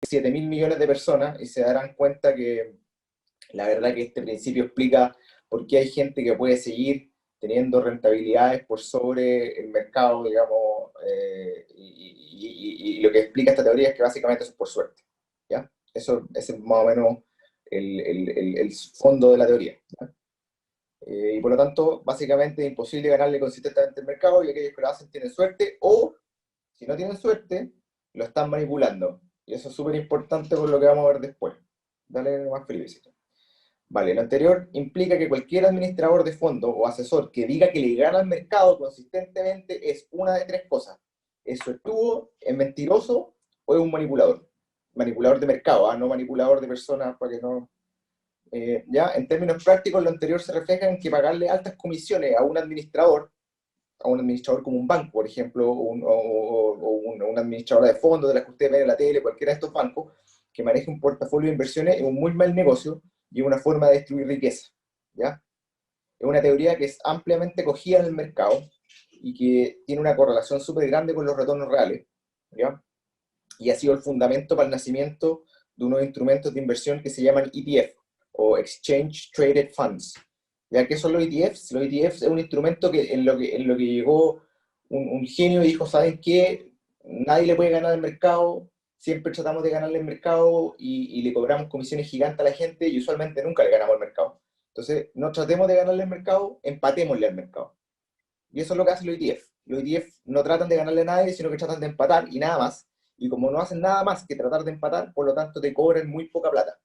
7.000 millones de personas y se darán cuenta que la verdad que este principio explica por qué hay gente que puede seguir teniendo rentabilidades por sobre el mercado, digamos, y lo que explica esta teoría es que básicamente eso es por suerte, ¿ya? Eso, ese es más o menos el fondo de la teoría, ¿ya? Y por lo tanto, básicamente es imposible ganarle consistentemente al mercado y aquellos que lo hacen tienen suerte o, si no tienen suerte, lo están manipulando. Y eso es súper importante por lo que vamos a ver después. Dale más feliz. Vale, lo anterior implica que cualquier administrador de fondo o asesor que diga que le gana al mercado consistentemente es una de tres cosas. Es suertudo, es mentiroso o es un manipulador. Manipulador de mercado, no manipulador de personas, para que no... ya, en términos prácticos, lo anterior se refleja en que pagarle altas comisiones a un administrador como un banco, por ejemplo, un administrador de fondos de las que ustedes ven en la tele, cualquiera de estos bancos, que maneje un portafolio de inversiones, es un muy mal negocio y es una forma de destruir riqueza, ¿ya? Es una teoría que es ampliamente cogida en el mercado y que tiene una correlación súper grande con los retornos reales, ¿ya? Y ha sido el fundamento para el nacimiento de unos instrumentos de inversión que se llaman ETF, o Exchange Traded Funds. ¿Ya? ¿Qué son los ETFs? Los ETFs es un instrumento que en lo que llegó un genio y dijo, ¿saben qué? Nadie le puede ganar al mercado, siempre tratamos de ganarle al mercado y le cobramos comisiones gigantes a la gente y usualmente nunca le ganamos al mercado. Entonces, no tratemos de ganarle al mercado, empatémosle al mercado. Y eso es lo que hacen los ETF. Los ETF no tratan de ganarle a nadie, sino que tratan de empatar y nada más. Y como no hacen nada más que tratar de empatar, por lo tanto te cobran muy poca plata,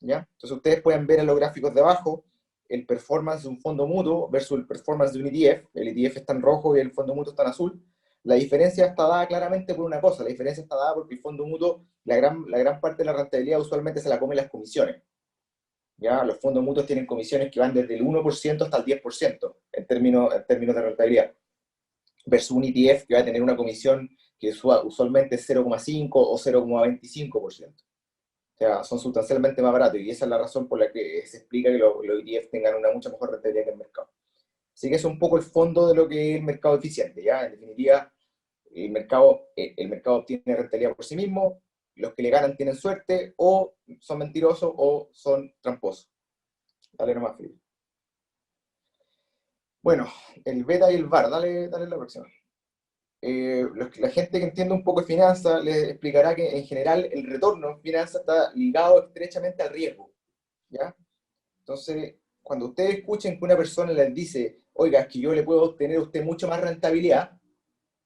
¿ya? Entonces ustedes pueden ver en los gráficos de abajo el performance de un fondo mutuo versus el performance de un ETF. El ETF está en rojo y el fondo mutuo está en azul. La diferencia está dada claramente por una cosa. La diferencia está dada porque el fondo mutuo, la gran parte de la rentabilidad usualmente se la comen las comisiones. ¿Ya? Los fondos mutuos tienen comisiones que van desde el 1% hasta el 10% en términos de rentabilidad, versus un ETF que va a tener una comisión que usualmente es 0,5 o 0,25%. O sea, son sustancialmente más baratos y esa es la razón por la que se explica que los ETF tengan una mucha mejor rentabilidad que el mercado. Así que es un poco el fondo de lo que es el mercado eficiente, ¿ya? En definitiva, el mercado obtiene rentabilidad por sí mismo, los que le ganan tienen suerte, o son mentirosos o son tramposos. Dale nomás, Felipe. Bueno, el beta y el VAR, dale la próxima. La gente que entiende un poco de finanzas les explicará que en general el retorno en finanzas está ligado estrechamente al riesgo, ¿ya? Entonces, cuando ustedes escuchen que una persona les dice, oiga, es que yo le puedo obtener a usted mucho más rentabilidad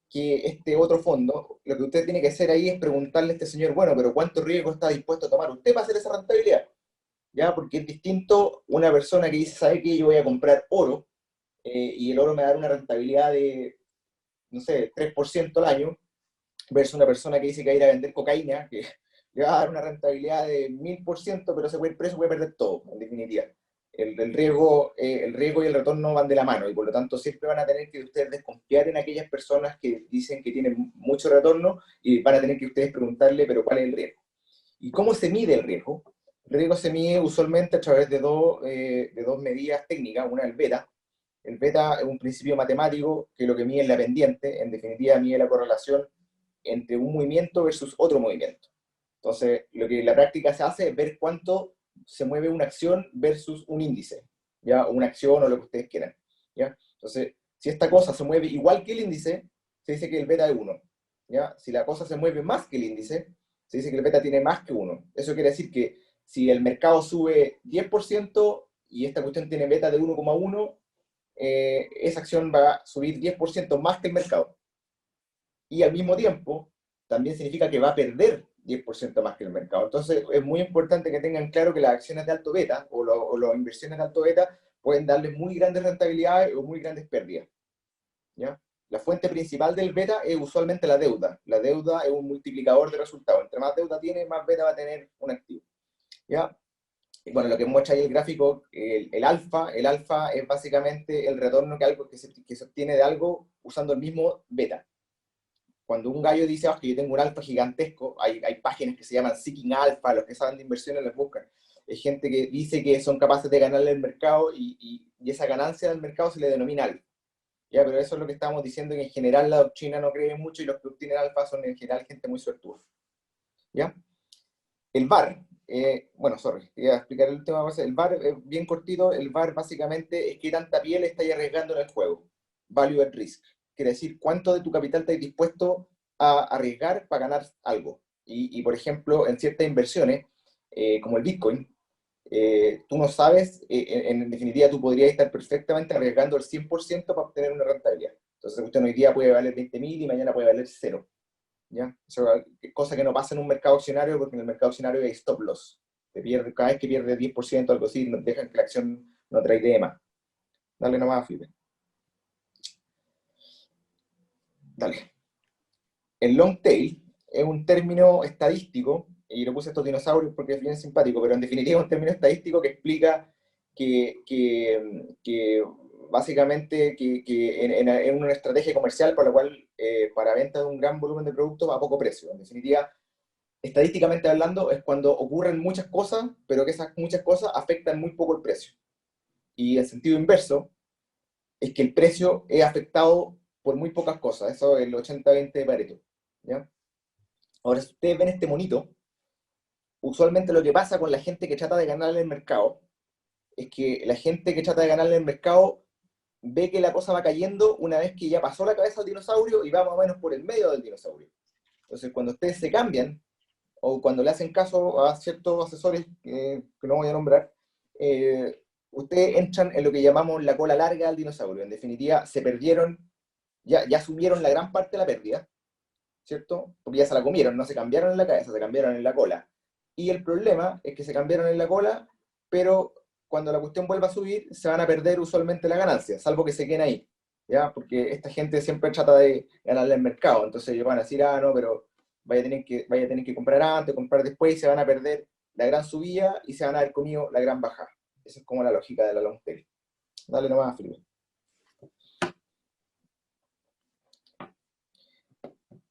que este otro fondo, lo que usted tiene que hacer ahí es preguntarle a este señor, bueno, pero ¿cuánto riesgo está dispuesto a tomar usted para hacer esa rentabilidad? ¿Ya? Porque es distinto una persona que dice, ¿sabe qué? Yo voy a comprar oro y el oro me da una rentabilidad de, no sé, 3% al año, versus una persona que dice que va a ir a vender cocaína, que le va a dar una rentabilidad de 1000%, pero se puede ir preso, puede perder todo, en definitiva. El riesgo y el retorno van de la mano, y por lo tanto siempre van a tener que ustedes desconfiar en aquellas personas que dicen que tienen mucho retorno, y van a tener que ustedes preguntarle, pero ¿cuál es el riesgo? ¿Y cómo se mide el riesgo? El riesgo se mide usualmente a través de dos medidas técnicas, una es el beta. El beta es un principio matemático que lo que mide es la pendiente, en definitiva mide la correlación entre un movimiento versus otro movimiento. Entonces, lo que en la práctica se hace es ver cuánto se mueve una acción versus un índice, ¿ya? O una acción o lo que ustedes quieran, ¿ya? Entonces, si esta cosa se mueve igual que el índice, se dice que el beta es 1, ¿ya? Si la cosa se mueve más que el índice, se dice que el beta tiene más que 1. Eso quiere decir que si el mercado sube 10% y esta cuestión tiene beta de 1,1, esa acción va a subir 10% más que el mercado. Y al mismo tiempo, también significa que va a perder 10% más que el mercado. Entonces, es muy importante que tengan claro que las acciones de alto beta o las inversiones de alto beta pueden darles muy grandes rentabilidades o muy grandes pérdidas, ¿ya? La fuente principal del beta es usualmente la deuda. La deuda es un multiplicador de resultados. Entre más deuda tiene, más beta va a tener un activo, ¿ya? Y bueno, lo que muestra ahí el gráfico, el alfa es básicamente el retorno que se obtiene de algo usando el mismo beta. Cuando un gallo dice, que yo tengo un alfa gigantesco, hay páginas que se llaman Seeking Alpha, los que saben de inversiones les buscan. Hay gente que dice que son capaces de ganarle el mercado y esa ganancia del mercado se le denomina alfa. ¿Ya? Pero eso es lo que estamos diciendo, que en general la doctrina no cree mucho y los que obtienen alfa son en general gente muy suertuda, ¿ya? El VAR, bueno, sorry, te iba a explicar el tema. El VAR, bien cortito, el VAR básicamente es qué tanta piel estás arriesgando en el juego. Value at risk. Quiere decir, cuánto de tu capital estás dispuesto a arriesgar para ganar algo. Por ejemplo, en ciertas inversiones, como el Bitcoin, tú no sabes, en definitiva, tú podrías estar perfectamente arriesgando el 100% para obtener una rentabilidad. Entonces, usted hoy día puede valer 20.000 y mañana puede valer cero. ¿Ya? Eso es cosa que no pasa en un mercado accionario, porque en el mercado accionario hay stop loss. Cada vez que pierde 10% o algo así, nos dejan que la acción no trae más. Dale nomás, Felipe. Dale. El long tail es un término estadístico, y lo puse estos dinosaurios porque es bien simpático, pero en definitiva es un término estadístico que explica que básicamente en una estrategia comercial por la cual para venta de un gran volumen de productos a poco precio. En definitiva, estadísticamente hablando, es cuando ocurren muchas cosas, pero que esas muchas cosas afectan muy poco el precio. Y en sentido inverso, es que el precio es afectado por muy pocas cosas. Eso es el 80-20 de Pareto. ¿Ya? Ahora, si ustedes ven este monito, usualmente lo que pasa con la gente que trata de ganarle el mercado es que la gente que trata de ganarle el mercado ve que la cosa va cayendo una vez que ya pasó la cabeza del dinosaurio y va más o menos por el medio del dinosaurio. Entonces, cuando ustedes se cambian, o cuando le hacen caso a ciertos asesores que no voy a nombrar, ustedes entran en lo que llamamos la cola larga del dinosaurio. En definitiva, se perdieron, ya asumieron la gran parte de la pérdida, ¿cierto? Porque ya se la comieron, no se cambiaron en la cabeza, se cambiaron en la cola. Y el problema es que se cambiaron en la cola, pero cuando la cuestión vuelva a subir, se van a perder usualmente la ganancia, salvo que se queden ahí, ¿ya? Porque esta gente siempre trata de ganarle al mercado, entonces ellos van a decir, no, pero vaya a tener que comprar antes, comprar después, y se van a perder la gran subida y se van a haber comido la gran bajada. Esa es como la lógica de la long tail. Dale nomás, Felipe.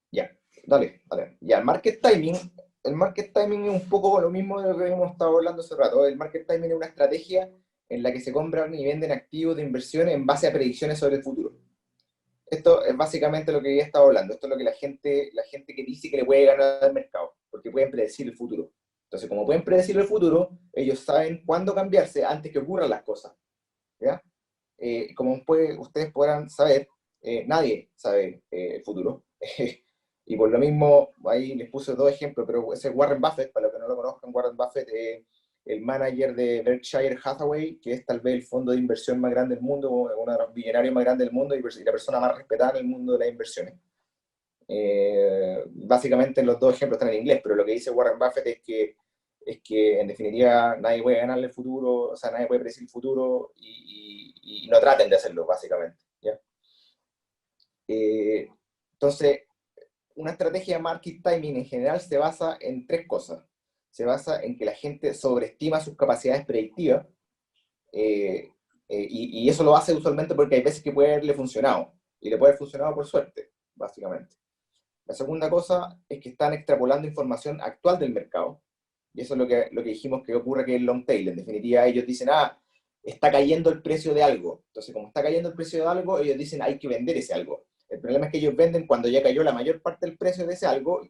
Ya, dale, dale. Ya, el market timing es un poco lo mismo de lo que hemos estado hablando hace rato. El market timing es una estrategia en la que se compran y venden activos de inversión en base a predicciones sobre el futuro. Esto es básicamente lo que ya he estado hablando. Esto es lo que la gente que dice que le puede ganar al mercado, porque pueden predecir el futuro. Entonces, como pueden predecir el futuro, ellos saben cuándo cambiarse antes que ocurran las cosas. ¿Ya? Como ustedes podrán saber, nadie sabe el futuro. Y por lo mismo, ahí les puse dos ejemplos, pero ese es Warren Buffett, para los que no lo conozcan, Warren Buffett es el manager de Berkshire Hathaway, que es tal vez el fondo de inversión más grande del mundo, uno de los billonarios más grandes del mundo y la persona más respetada en el mundo de las inversiones. Básicamente los dos ejemplos están en inglés, pero lo que dice Warren Buffett es que en definitiva nadie puede ganarle el futuro, o sea, nadie puede predecir el futuro y no traten de hacerlo, básicamente. ¿Ya? Entonces, una estrategia de market timing en general se basa en tres cosas. Se basa en que la gente sobreestima sus capacidades predictivas, y eso lo hace usualmente porque hay veces que puede haberle funcionado, y le puede haber funcionado por suerte, básicamente. La segunda cosa es que están extrapolando información actual del mercado, y eso es lo que dijimos que ocurre, que es el long tail. En definitiva, ellos dicen, está cayendo el precio de algo. Entonces, como está cayendo el precio de algo, ellos dicen, hay que vender ese algo. El problema es que ellos venden cuando ya cayó la mayor parte del precio de ese algo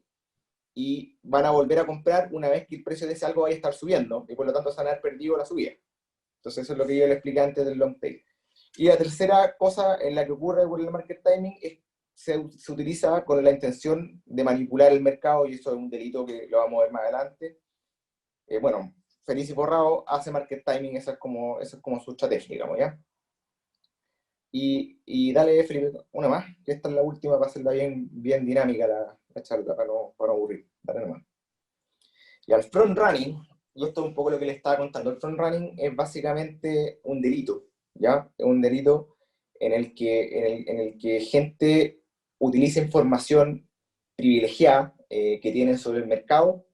y van a volver a comprar una vez que el precio de ese algo vaya a estar subiendo y por lo tanto se van a haber perdido la subida. Entonces, eso es lo que yo le expliqué antes del long tail. Y la tercera cosa en la que ocurre con el market timing es se utiliza con la intención de manipular el mercado, y eso es un delito que lo vamos a ver más adelante. Bueno, Feliz y Borrado hace market timing, esa es como su estrategia, digamos, ¿ya? Y dale, Felipe, una más, que esta es la última para hacerla bien, bien dinámica la charla, para no aburrir. Dale nomás. Y al front running, y esto es un poco lo que le estaba contando, el front running es básicamente un delito, ¿ya? Es un delito en el que gente utiliza información privilegiada que tienen sobre el mercado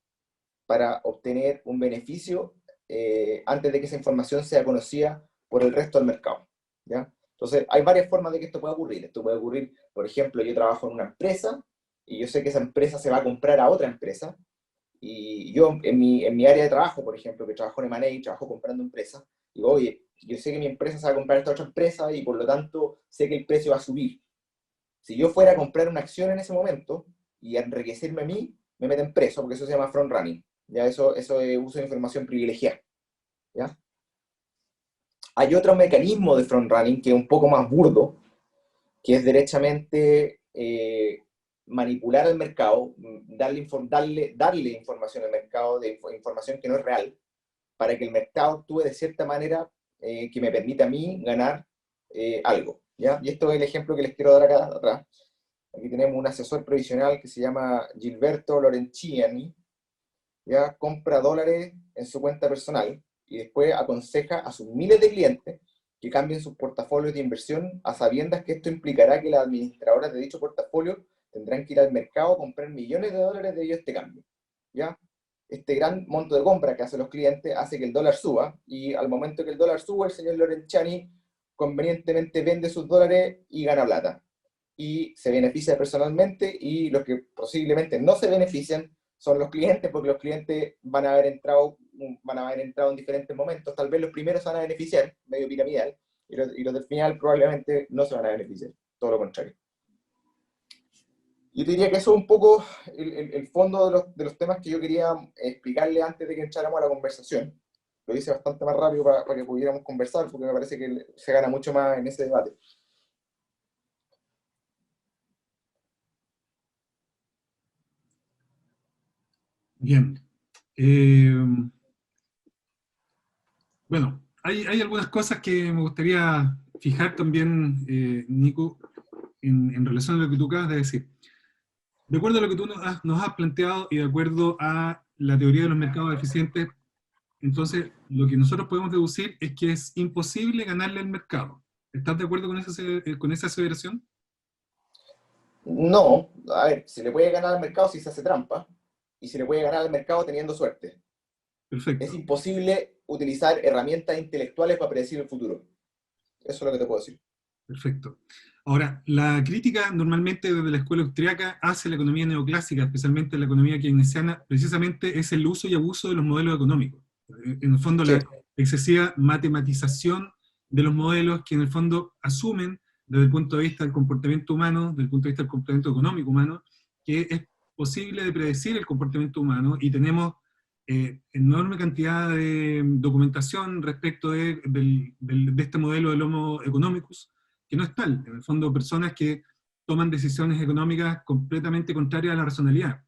para obtener un beneficio antes de que esa información sea conocida por el resto del mercado, ¿ya? Entonces, hay varias formas de que esto pueda ocurrir. Esto puede ocurrir, por ejemplo, yo trabajo en una empresa y yo sé que esa empresa se va a comprar a otra empresa, y yo en mi área de trabajo, por ejemplo, que trabajo en M&A, trabajo comprando empresas, digo, oye, yo sé que mi empresa se va a comprar esta otra empresa y por lo tanto sé que el precio va a subir. Si yo fuera a comprar una acción en ese momento y a enriquecerme a mí, me meten preso, porque eso se llama front running, Ya eso es uso de información privilegiada. ¿Ya? Hay otro mecanismo de front-running que es un poco más burdo, que es derechamente manipular al mercado, darle información al mercado, información que no es real, para que el mercado actúe de cierta manera que me permita a mí ganar algo. ¿Ya? Y esto es el ejemplo que les quiero dar acá atrás. Aquí tenemos un asesor previsional que se llama Gilberto Lorenciani, ya compra dólares en su cuenta personal y después aconseja a sus miles de clientes que cambien sus portafolios de inversión a sabiendas que esto implicará que las administradoras de dicho portafolio tendrán que ir al mercado a comprar millones de dólares de ellos este cambio. ¿Ya? Este gran monto de compra que hacen los clientes hace que el dólar suba, y al momento que el dólar suba, el señor Lorenciani convenientemente vende sus dólares y gana plata. Y se beneficia personalmente, y los que posiblemente no se benefician son los clientes, porque los clientes van a haber entrado en diferentes momentos. Tal vez los primeros se van a beneficiar, medio piramidal, y los del final probablemente no se van a beneficiar, todo lo contrario. Yo diría que eso es un poco el fondo de los temas que yo quería explicarle antes de que entráramos a la conversación. Lo hice bastante más rápido para que pudiéramos conversar, porque me parece que se gana mucho más en ese debate. Bien. Bueno, hay algunas cosas que me gustaría fijar también, Nico, en relación a lo que tú acabas de decir. De acuerdo a lo que tú nos has planteado y de acuerdo a la teoría de los mercados eficientes, entonces lo que nosotros podemos deducir es que es imposible ganarle al mercado. ¿Estás de acuerdo con esa aseveración? No, a ver, se le puede ganar al mercado si se hace trampa, y se le puede ganar al mercado teniendo suerte. Es Perfecto, imposible utilizar herramientas intelectuales para predecir el futuro. Eso es lo que te puedo decir. perfecto. Ahora, la crítica normalmente desde la escuela austriaca hacia la economía neoclásica, especialmente la economía keynesiana, precisamente es el uso y abuso de los modelos económicos. En el fondo, Sí, la excesiva matematización de los modelos que en el fondo asumen desde el punto de vista del comportamiento humano, desde el punto de vista del comportamiento económico humano, que es posible de predecir el comportamiento humano, y tenemos enorme cantidad de documentación respecto de este modelo del Homo economicus, que no es tal. En el fondo, personas que toman decisiones económicas completamente contrarias a la racionalidad.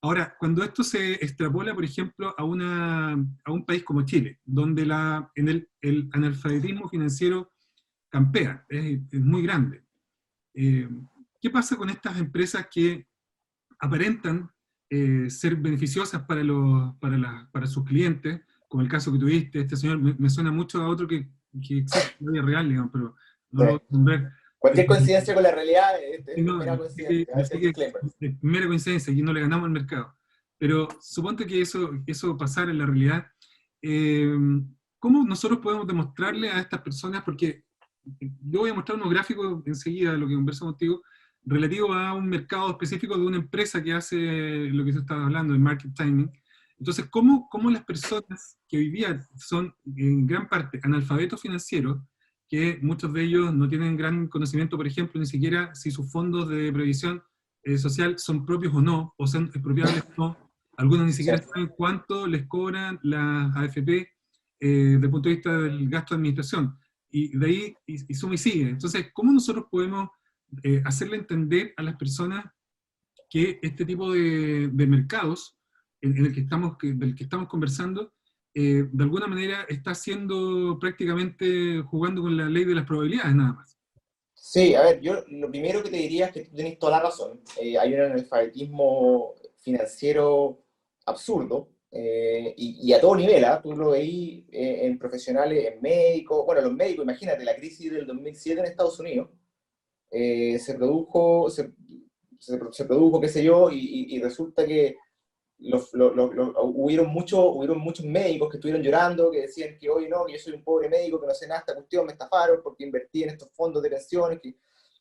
Ahora, cuando esto se extrapola, por ejemplo, a un país como Chile, donde el analfabetismo financiero campea, es muy grande, eh, ¿qué pasa con estas empresas que aparentan ser beneficiosas para sus clientes, como el caso que tuviste? Este señor me suena mucho a otro que existe en la vida real, digamos, pero no sí. lo voy a nombrar. Cualquier Pero, coincidencia con la realidad es no, mera coincidencia, yo ese sé es el que disclaimer. es mera coincidencia y no le ganamos al mercado. Pero suponte que eso pasara en la realidad. eh, ¿Cómo nosotros podemos demostrarle a estas personas? Porque yo voy a mostrar unos gráficos enseguida de lo que converso contigo, relativo a un mercado específico de una empresa que hace lo que tú estabas hablando, el market timing. Entonces, ¿cómo las personas que hoy día son en gran parte analfabetos financieros, que muchos de ellos no tienen gran conocimiento, por ejemplo, ni siquiera si sus fondos de previsión social son propios o no, o son expropiables o no, algunos ni Sí. siquiera saben cuánto les cobran las AFP desde el punto de vista del gasto de administración, y de ahí, y suma y sigue. Entonces, ¿cómo nosotros podemos hacerle entender a las personas que este tipo de mercados en el que del que estamos conversando, de alguna manera está haciendo prácticamente, jugando con la ley de las probabilidades nada más? Sí, a ver, yo lo primero que te diría es que tú tenés toda la razón. Hay un analfabetismo financiero absurdo, y a todo nivel, ¿ah? Tú lo veís en profesionales, en médicos. Bueno, los médicos, imagínate, la crisis del 2007 en Estados Unidos se produjo, qué sé yo, y resulta que hubieron muchos médicos que estuvieron llorando, que decían que hoy no, que yo soy un pobre médico, que no sé nada, esta cuestión me estafaron porque invertí en estos fondos de pensiones.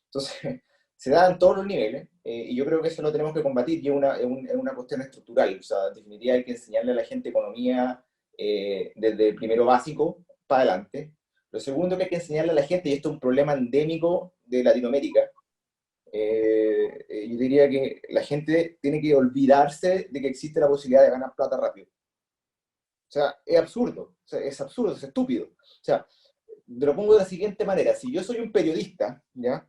Entonces, se da en todos los niveles, y yo creo que eso lo tenemos que combatir, y es una cuestión estructural. O sea, en definitiva hay que enseñarle a la gente economía desde el primero básico para adelante. Lo segundo que hay que enseñarle a la gente, y esto es un problema endémico de Latinoamérica, yo diría que la gente tiene que olvidarse de que existe la posibilidad de ganar plata rápido. O sea, es absurdo, o sea, es absurdo, es estúpido. O sea, te lo pongo de la siguiente manera, si yo soy un periodista, ¿ya?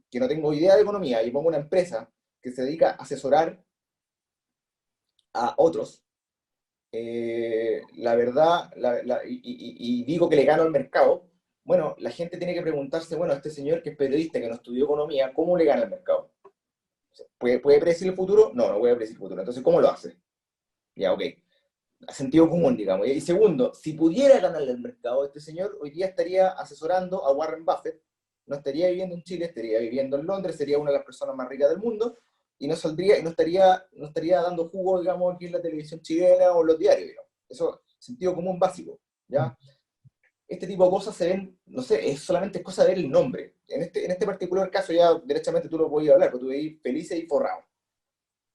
Que no tengo idea de economía y pongo una empresa que se dedica a asesorar a otros, la verdad, y digo que le gano al mercado, bueno, la gente tiene que preguntarse, bueno, este señor que es periodista, que no estudió economía, ¿cómo le gana al mercado? ¿Puede predecir el futuro? No, no puede predecir el futuro. Entonces, ¿cómo lo hace? Ya, ok. Sentido común, digamos. Y segundo, si pudiera ganarle al mercado, este señor hoy día estaría asesorando a Warren Buffett, no estaría viviendo en Chile, estaría viviendo en Londres, sería una de las personas más ricas del mundo, y no saldría, y no estaría dando jugo, digamos, aquí en la televisión chilena o en los diarios, digamos. Eso, sentido común básico, ¿ya? Este tipo de cosas se ven, no sé, solamente cosa de ver el nombre. En este particular caso, ya derechamente tú lo podías hablar, porque tú veis Felices y Forrado.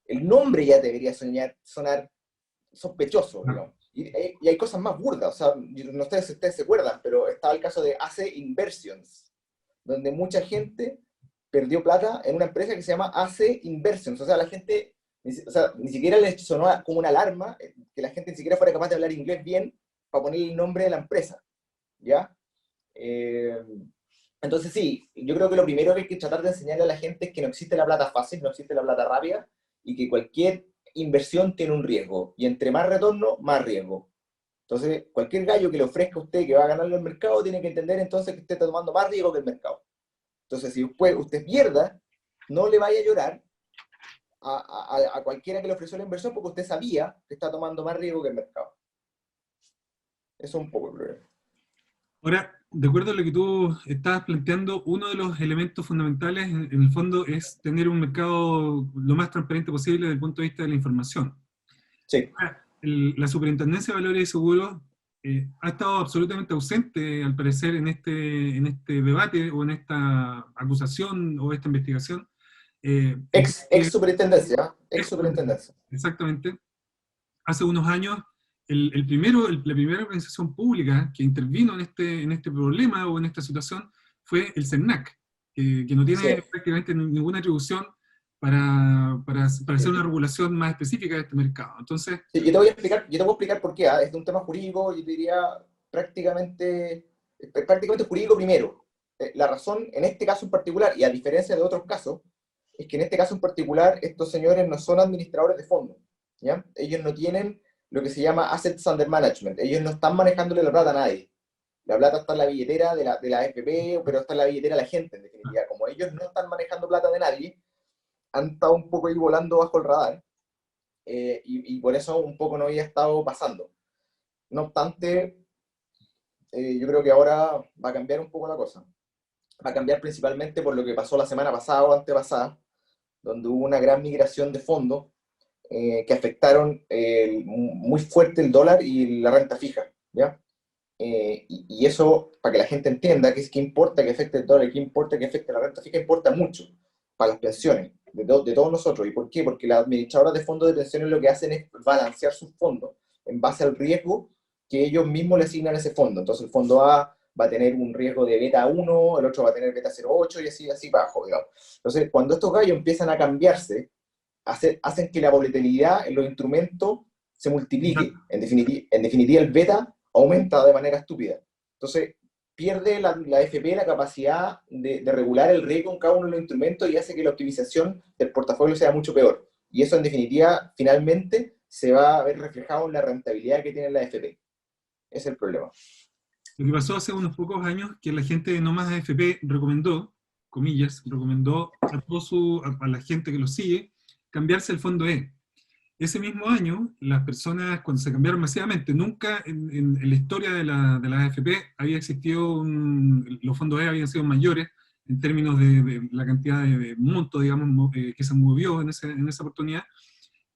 El nombre ya debería sonar sospechoso, digamos. Y hay cosas más burdas, o sea, no sé si ustedes se acuerdan, pero estaba el caso de AC Inversions, donde mucha gente perdió plata en una empresa que se llama AC Inversions. O sea, la gente, o sea, ni siquiera les sonó como una alarma que la gente ni siquiera fuera capaz de hablar inglés bien para poner el nombre de la empresa, ¿ya? Eh, entonces sí, yo creo que lo primero que hay que tratar de enseñarle a la gente es que no existe la plata fácil, no existe la plata rápida, y que cualquier inversión tiene un riesgo, y entre más retorno, más riesgo. Entonces, cualquier gallo que le ofrezca a usted que va a ganarle el mercado, tiene que entender entonces que usted está tomando más riesgo que el mercado. Entonces, si después usted pierda, no le vaya a llorar a cualquiera que le ofreció la inversión porque usted sabía que está tomando más riesgo que el mercado. Eso es un poco el problema. Ahora, de acuerdo a lo que tú estabas planteando, uno de los elementos fundamentales en el fondo es tener un mercado lo más transparente posible desde el punto de vista de la información. Sí. Ahora, la Superintendencia de Valores y Seguros ha estado absolutamente ausente, al parecer, en este debate o en esta acusación o esta investigación. Ex superintendencia, ex Exactamente. superintendencia. Exactamente. Hace unos años, la primera organización pública que intervino en este problema o en esta situación fue el CERNAC, que no Sí. tiene prácticamente ninguna atribución para hacer Sí. una regulación más específica de este mercado. Entonces, Sí, yo te voy a explicar por qué. Es de un tema jurídico, yo te diría prácticamente jurídico primero. La razón, en este caso en particular, y a diferencia de otros casos, es que en este caso en particular estos señores no son administradores de fondos, ¿ya? Ellos no tienen lo que se llama Assets Under Management. Ellos no están manejándole la plata a nadie. La plata está en la billetera de la AFP, pero está en la billetera de la gente, en definitiva. Como ellos no están manejando plata de nadie, han estado un poco ahí volando bajo el radar, y por eso un poco no había estado pasando. No obstante, yo creo que ahora va a cambiar un poco la cosa. Va a cambiar principalmente por lo que pasó la semana pasada o antepasada, donde hubo una gran migración de fondos que afectaron muy fuerte el dólar y la renta fija, ¿ya? Y eso, para que la gente entienda, que importa que afecte el dólar, que importa que afecte la renta fija, importa mucho para las pensiones de todos nosotros. ¿Y por qué? Porque las administradoras de fondos de pensiones lo que hacen es balancear sus fondos en base al riesgo que ellos mismos le asignan a ese fondo. Entonces el fondo A va a tener un riesgo de beta 1, el otro va a tener beta 0,8 y así para abajo, digamos. Entonces, cuando estos gallos empiezan a cambiarse, hacen que la volatilidad en los instrumentos se multiplique. En definitiva, el beta aumenta de manera estúpida. Entonces, pierde la FP la capacidad de regular el riesgo en cada uno de los instrumentos y hace que la optimización del portafolio sea mucho peor. Y eso, en definitiva, finalmente se va a ver reflejado en la rentabilidad que tiene la FP. Ese es el problema. lo que pasó hace unos pocos años, que la gente de No Más AFP recomendó, comillas, recomendó a la gente que lo sigue, cambiarse el fondo E. Ese mismo año, las personas, cuando se cambiaron masivamente, nunca en la historia de la AFP había existido los fondos E habían sido mayores en términos de la cantidad de monto, digamos, que se movió en esa oportunidad.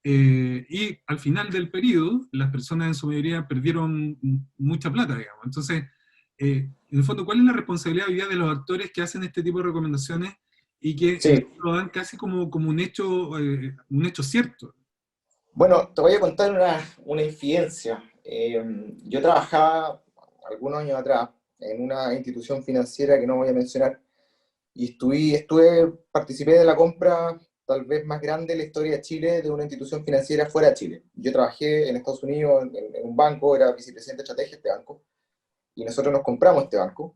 Y al final del periodo, las personas en su mayoría perdieron mucha plata, digamos. Entonces, en el fondo, ¿cuál es la responsabilidad hoy día de los actores que hacen este tipo de recomendaciones y que Sí. lo dan casi como un hecho cierto? Bueno, te voy a contar una infidencia. Yo trabajaba algunos años atrás en una institución financiera que no voy a mencionar, y participé de la compra tal vez más grande en la historia de Chile de una institución financiera fuera de Chile. Yo trabajé en Estados Unidos en un banco, era vicepresidente de estrategia de este banco, y nosotros nos compramos este banco,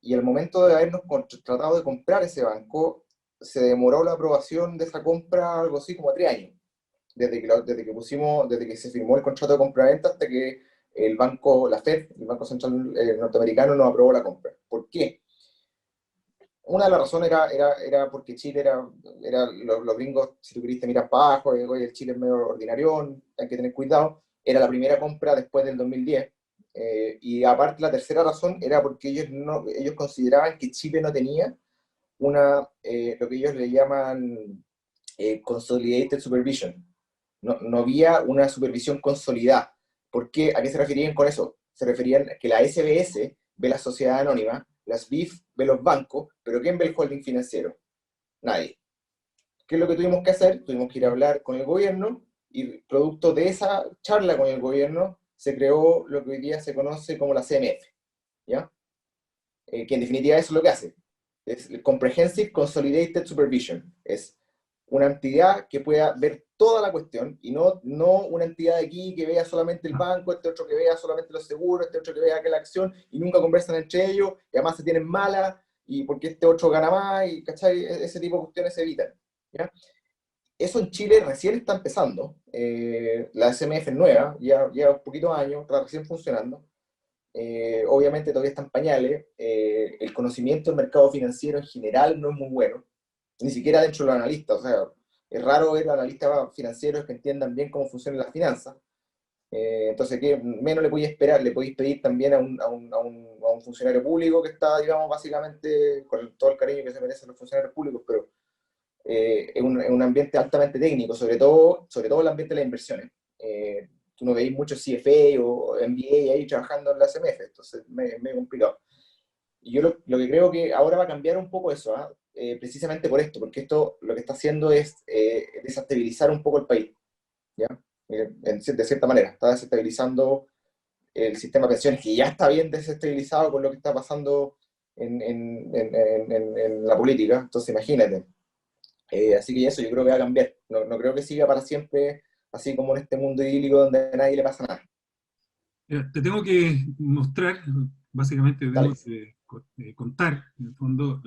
y al momento de habernos tratado de comprar ese banco, se demoró la aprobación de esa compra algo así como 3 años, desde que se firmó el contrato de compra-venta hasta que el banco, la Fed, el Banco Central norteamericano, nos aprobó la compra. ¿Por qué? Una de las razones era porque Chile era los gringos, si tú queriste mirar para abajo, oye, el Chile es medio ordinario, hay que tener cuidado. Era la primera compra después del 2010. Y aparte, la tercera razón era porque ellos consideraban que Chile no tenía lo que ellos le llaman Consolidated Supervision. No había una supervisión consolidada. ¿Por qué? ¿A qué se referían con eso? Se referían a que la SBS ve la sociedad anónima, las BIF ve los bancos, pero ¿quién ve el holding financiero? Nadie. ¿Qué es lo que tuvimos que hacer? Tuvimos que ir a hablar con el gobierno y producto de esa charla con el gobierno se creó lo que hoy día se conoce como la CMF, ¿ya? Que en definitiva eso es lo que hace. Es el Comprehensive Consolidated Supervision. Es una entidad que pueda ver toda la cuestión y no una entidad de aquí que vea solamente el banco, este otro que vea solamente los seguros, este otro que vea aquella acción y nunca conversan entre ellos y además se tienen malas y porque este otro gana más y ¿cachai? Ese tipo de cuestiones se evitan, ¿ya? Eso en Chile recién está empezando. La SMF es nueva, ya un poquito de años, está recién funcionando. Obviamente todavía están pañales. El conocimiento del mercado financiero en general no es muy bueno, ni siquiera dentro de los analistas. O sea, es raro ver analistas financieros que entiendan bien cómo funcionan las finanzas. Entonces, ¿qué menos le podéis esperar? Le podéis pedir también a un funcionario público que está, digamos, básicamente, con todo el cariño que se merecen los funcionarios públicos, pero es un ambiente altamente técnico, sobre todo el ambiente de las inversiones. Tú no veis muchos CFA o MBA ahí trabajando en la CMF, entonces es medio complicado. Y yo lo que creo que ahora va a cambiar un poco eso, ¿ah? Precisamente por esto, porque esto lo que está haciendo es desestabilizar un poco el país, ¿ya? De cierta manera, está desestabilizando el sistema de pensiones, que ya está bien desestabilizado con lo que está pasando en la política, entonces imagínate. Así que eso yo creo que va a cambiar. No creo que siga para siempre así como en este mundo idílico donde a nadie le pasa nada. Te tengo que mostrar, básicamente te tengo Dale. que contar, en el fondo,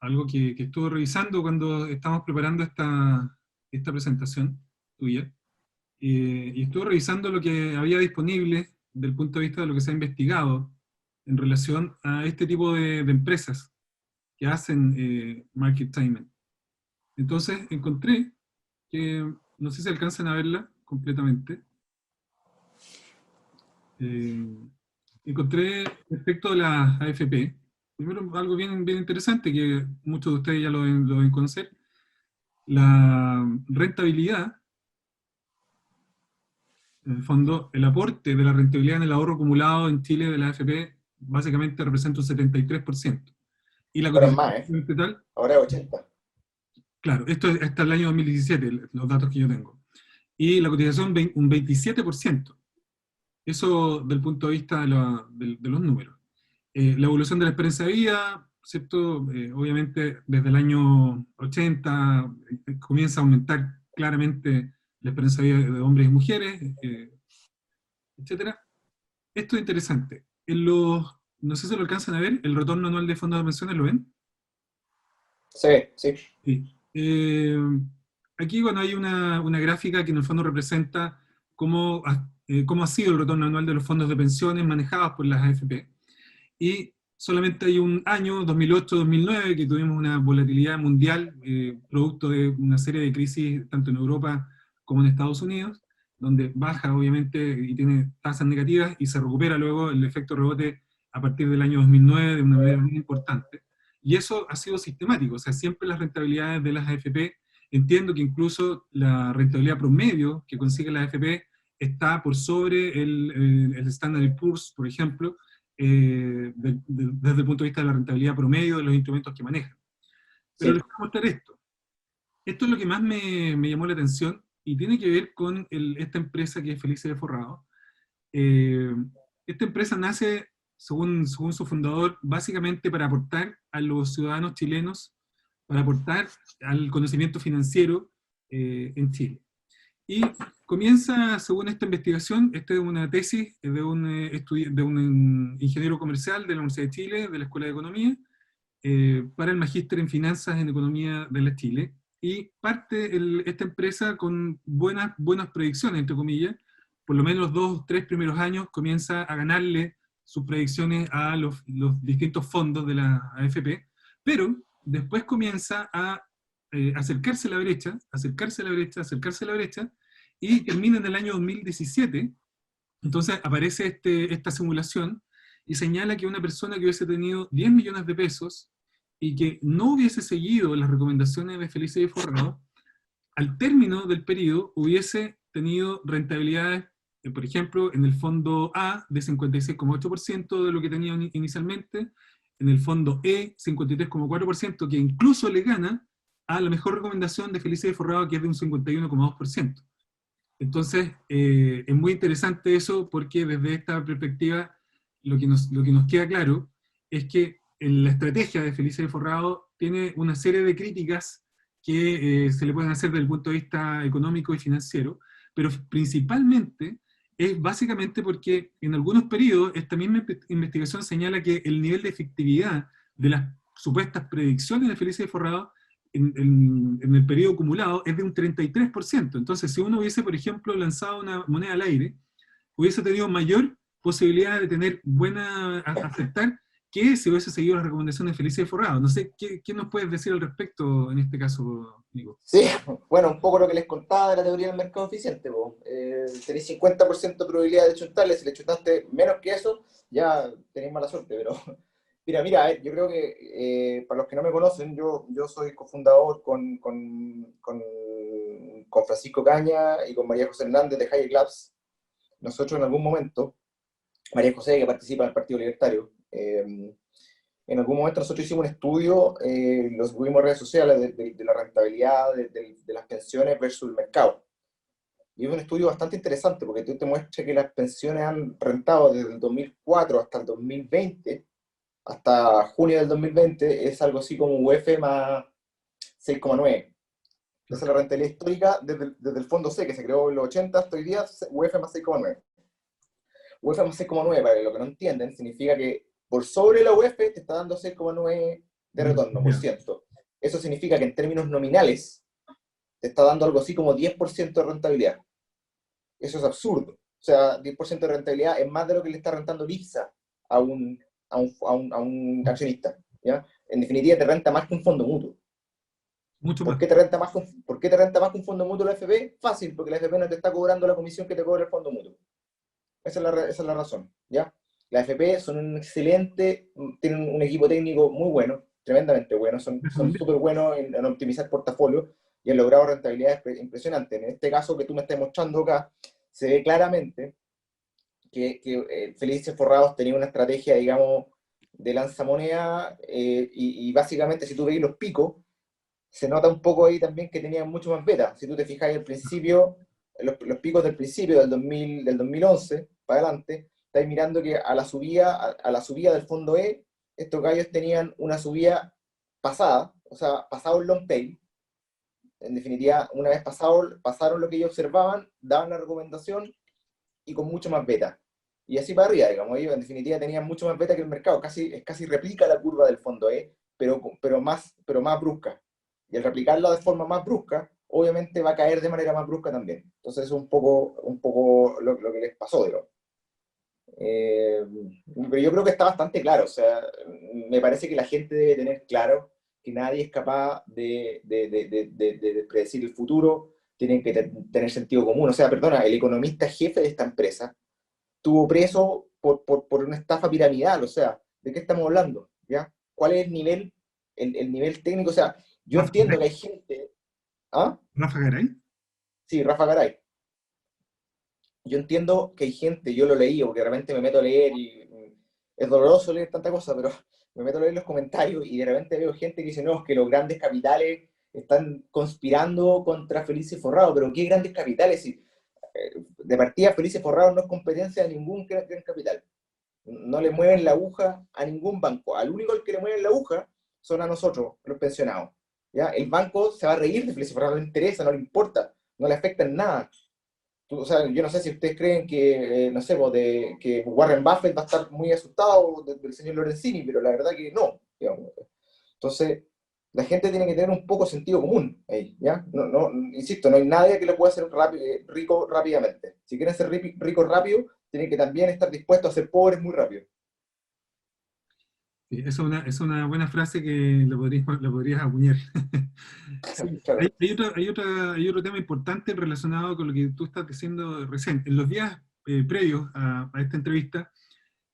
algo que estuve revisando cuando estábamos preparando esta presentación tuya. Y estuve revisando lo que había disponible desde el punto de vista de lo que se ha investigado en relación a este tipo de empresas que hacen market timing. Entonces encontré que, no sé si alcanzan a verla completamente, eh, encontré respecto de las AFP, primero algo bien interesante que muchos de ustedes ya lo deben conocer, la rentabilidad, en el fondo, el aporte de la rentabilidad en el ahorro acumulado en Chile de la AFP básicamente representa un 73%. Y la Ahora es más, ¿eh? cotización total, Ahora es 80. claro, esto es hasta el año 2017, los datos que yo tengo. Y la cotización un 27%. Eso del punto de vista de los números. La evolución de la esperanza de vida, ¿cierto? Obviamente desde el año 80 comienza a aumentar claramente la esperanza de vida de hombres y mujeres, etcétera. Esto es interesante. No sé si lo alcanzan a ver, el retorno anual de fondos de pensiones, ¿lo ven? Se ve, sí. Sí. Aquí, bueno, hay una gráfica que en el fondo representa cómo ha sido el retorno anual de los fondos de pensiones manejados por las AFP. Y solamente hay un año, 2008-2009, que tuvimos una volatilidad mundial, producto de una serie de crisis tanto en Europa como en Estados Unidos, donde baja obviamente y tiene tasas negativas y se recupera luego el efecto rebote a partir del año 2009 de una manera muy importante. Y eso ha sido sistemático, o sea, siempre las rentabilidades de las AFP, entiendo que incluso la rentabilidad promedio que consigue la AFP está por sobre el Standard Poor's, por ejemplo, desde el punto de vista de la rentabilidad promedio de los instrumentos que manejan. Pero Sí. les voy a mostrar esto. Esto es lo que más me llamó la atención y tiene que ver con esta empresa que es Felice de Forrado. Eh, Esta empresa nace, según su fundador, básicamente para aportar a los ciudadanos chilenos para aportar al conocimiento financiero en Chile. Y comienza, según esta investigación, esta es una tesis de un ingeniero comercial de la Universidad de Chile, de la Escuela de Economía, para el magíster en finanzas en economía de la Chile, y parte esta empresa con buenas predicciones, entre comillas. Por lo menos los 2 o 3 primeros años comienza a ganarle sus predicciones a los distintos fondos de la AFP, pero después comienza a acercarse a la brecha, acercarse a la brecha, acercarse a la brecha, y termina en el año 2017. Entonces aparece esta simulación y señala que una persona que hubiese tenido 10 millones de pesos y que no hubiese seguido las recomendaciones de Felice y Forrado, al término del periodo hubiese tenido rentabilidades, por ejemplo, en el fondo A de 56,8% de lo que tenía inicialmente, en el fondo E 53,4%, que incluso le gana a la mejor recomendación de Felice y Forrado, que es de un 51,2%. Entonces, es muy interesante eso porque desde esta perspectiva lo que nos queda claro es que en la estrategia de Felice Forrado tiene una serie de críticas que se le pueden hacer desde el punto de vista económico y financiero, pero principalmente es básicamente porque en algunos periodos esta misma investigación señala que el nivel de efectividad de las supuestas predicciones de Felice Forrado en el periodo acumulado es de un 33%. Entonces, si uno hubiese, por ejemplo, lanzado una moneda al aire, hubiese tenido mayor posibilidad de tener aceptar que si hubiese seguido las recomendaciones de Felicia y Forrado. No sé, ¿qué nos puedes decir al respecto en este caso, Nico? Sí, bueno, un poco lo que les contaba de la teoría del mercado eficiente. Tenéis 50% de probabilidad de chuntarle, si le chuntaste menos que eso, ya tenéis mala suerte. Pero mira, yo creo que para los que no me conocen, yo soy cofundador con Francisco Caña y con María José Hernández de Hayek Labs. Nosotros en algún momento, María José, que participa en el Partido Libertario, en algún momento nosotros hicimos un estudio, lo subimos a redes sociales, de la rentabilidad de las pensiones versus el mercado. Y es un estudio bastante interesante porque tú te muestras que las pensiones han rentado desde el 2004 hasta el 2020, hasta junio del 2020, es algo así como UF más 6,9. Esa es la rentabilidad histórica desde el fondo C, que se creó en los 80 hasta hoy día, UF más 6,9. UF más 6,9, para lo que no entienden, significa que por sobre la UF te está dando 6,9 de retorno, por ciento. Eso significa que en términos nominales te está dando algo así como 10% de rentabilidad. Eso es absurdo. O sea, 10% de rentabilidad es más de lo que le está rentando IPSA a un accionista. ¿Ya? En definitiva, te renta más que un fondo mutuo. Mucho ¿Por más. qué te renta más que un fondo mutuo la FP? Fácil, porque la FP no te está cobrando la comisión que te cobra el fondo mutuo. Esa es la razón, ¿ya? La FP son tienen un equipo técnico muy bueno, tremendamente bueno, son súper buenos en optimizar portafolios y han logrado rentabilidades impresionantes. En este caso que tú me estás mostrando acá, se ve claramente que Felices Forrados tenía una estrategia, digamos, de lanzamoneda y básicamente si tú veis los picos, se nota un poco ahí también que tenían mucho más beta. Si tú te fijas al principio, los picos del principio del 2011 para adelante, estáis mirando que a la subida del fondo E, estos gallos tenían una subida pasada, o sea, pasado el long tail. En definitiva, una vez pasaron lo que ellos observaban, daban la recomendación y con mucho más beta. Y así para arriba, digamos, ellos en definitiva tenían mucho más beta que el mercado, casi replica la curva del fondo E, pero más brusca. Y al replicarla de forma más brusca, obviamente va a caer de manera más brusca también. Entonces es un poco lo que les pasó, digamos. Pero yo creo que está bastante claro, o sea, me parece que la gente debe tener claro que nadie es capaz de predecir el futuro, tienen que tener sentido común. O sea, perdona, el economista jefe de esta empresa estuvo preso por una estafa piramidal, o sea, ¿de qué estamos hablando? ¿Ya? ¿Cuál es el nivel técnico? O sea, yo ¿Rafa entiendo que Garay? hay gente... ¿Ah? ¿Rafa Garay? Sí, Rafa Garay. Yo entiendo que hay gente, yo lo leí, porque realmente me meto a leer y es doloroso leer tanta cosa, pero me meto a leer los comentarios y de repente veo gente que dice, no, es que los grandes capitales están conspirando contra Felices Forrado, pero ¿qué grandes capitales? Si, de partida Felices Forrado no es competencia de ningún gran capital. No le mueven la aguja a ningún banco. Al único al que le mueven la aguja son a nosotros, los pensionados. ¿ya? El banco se va a reír de Felicia Ferraro, no le interesa, no le importa, no le afecta en nada. O sea, yo no sé si ustedes creen que, no sé, que Warren Buffett va a estar muy asustado del señor Lorenzini, pero la verdad que no, digamos. Entonces, la gente tiene que tener un poco sentido común ahí, ¿ya? No, no, insisto, no hay nadie que lo pueda hacer rico rápidamente. Si quieren ser ricos rápido, tienen que también estar dispuestos a ser pobres muy rápido. Sí, es una buena frase que lo podrías acuñar. Sí, Claro. hay otro tema importante relacionado con lo que tú estás diciendo recién. En los días previos a esta entrevista,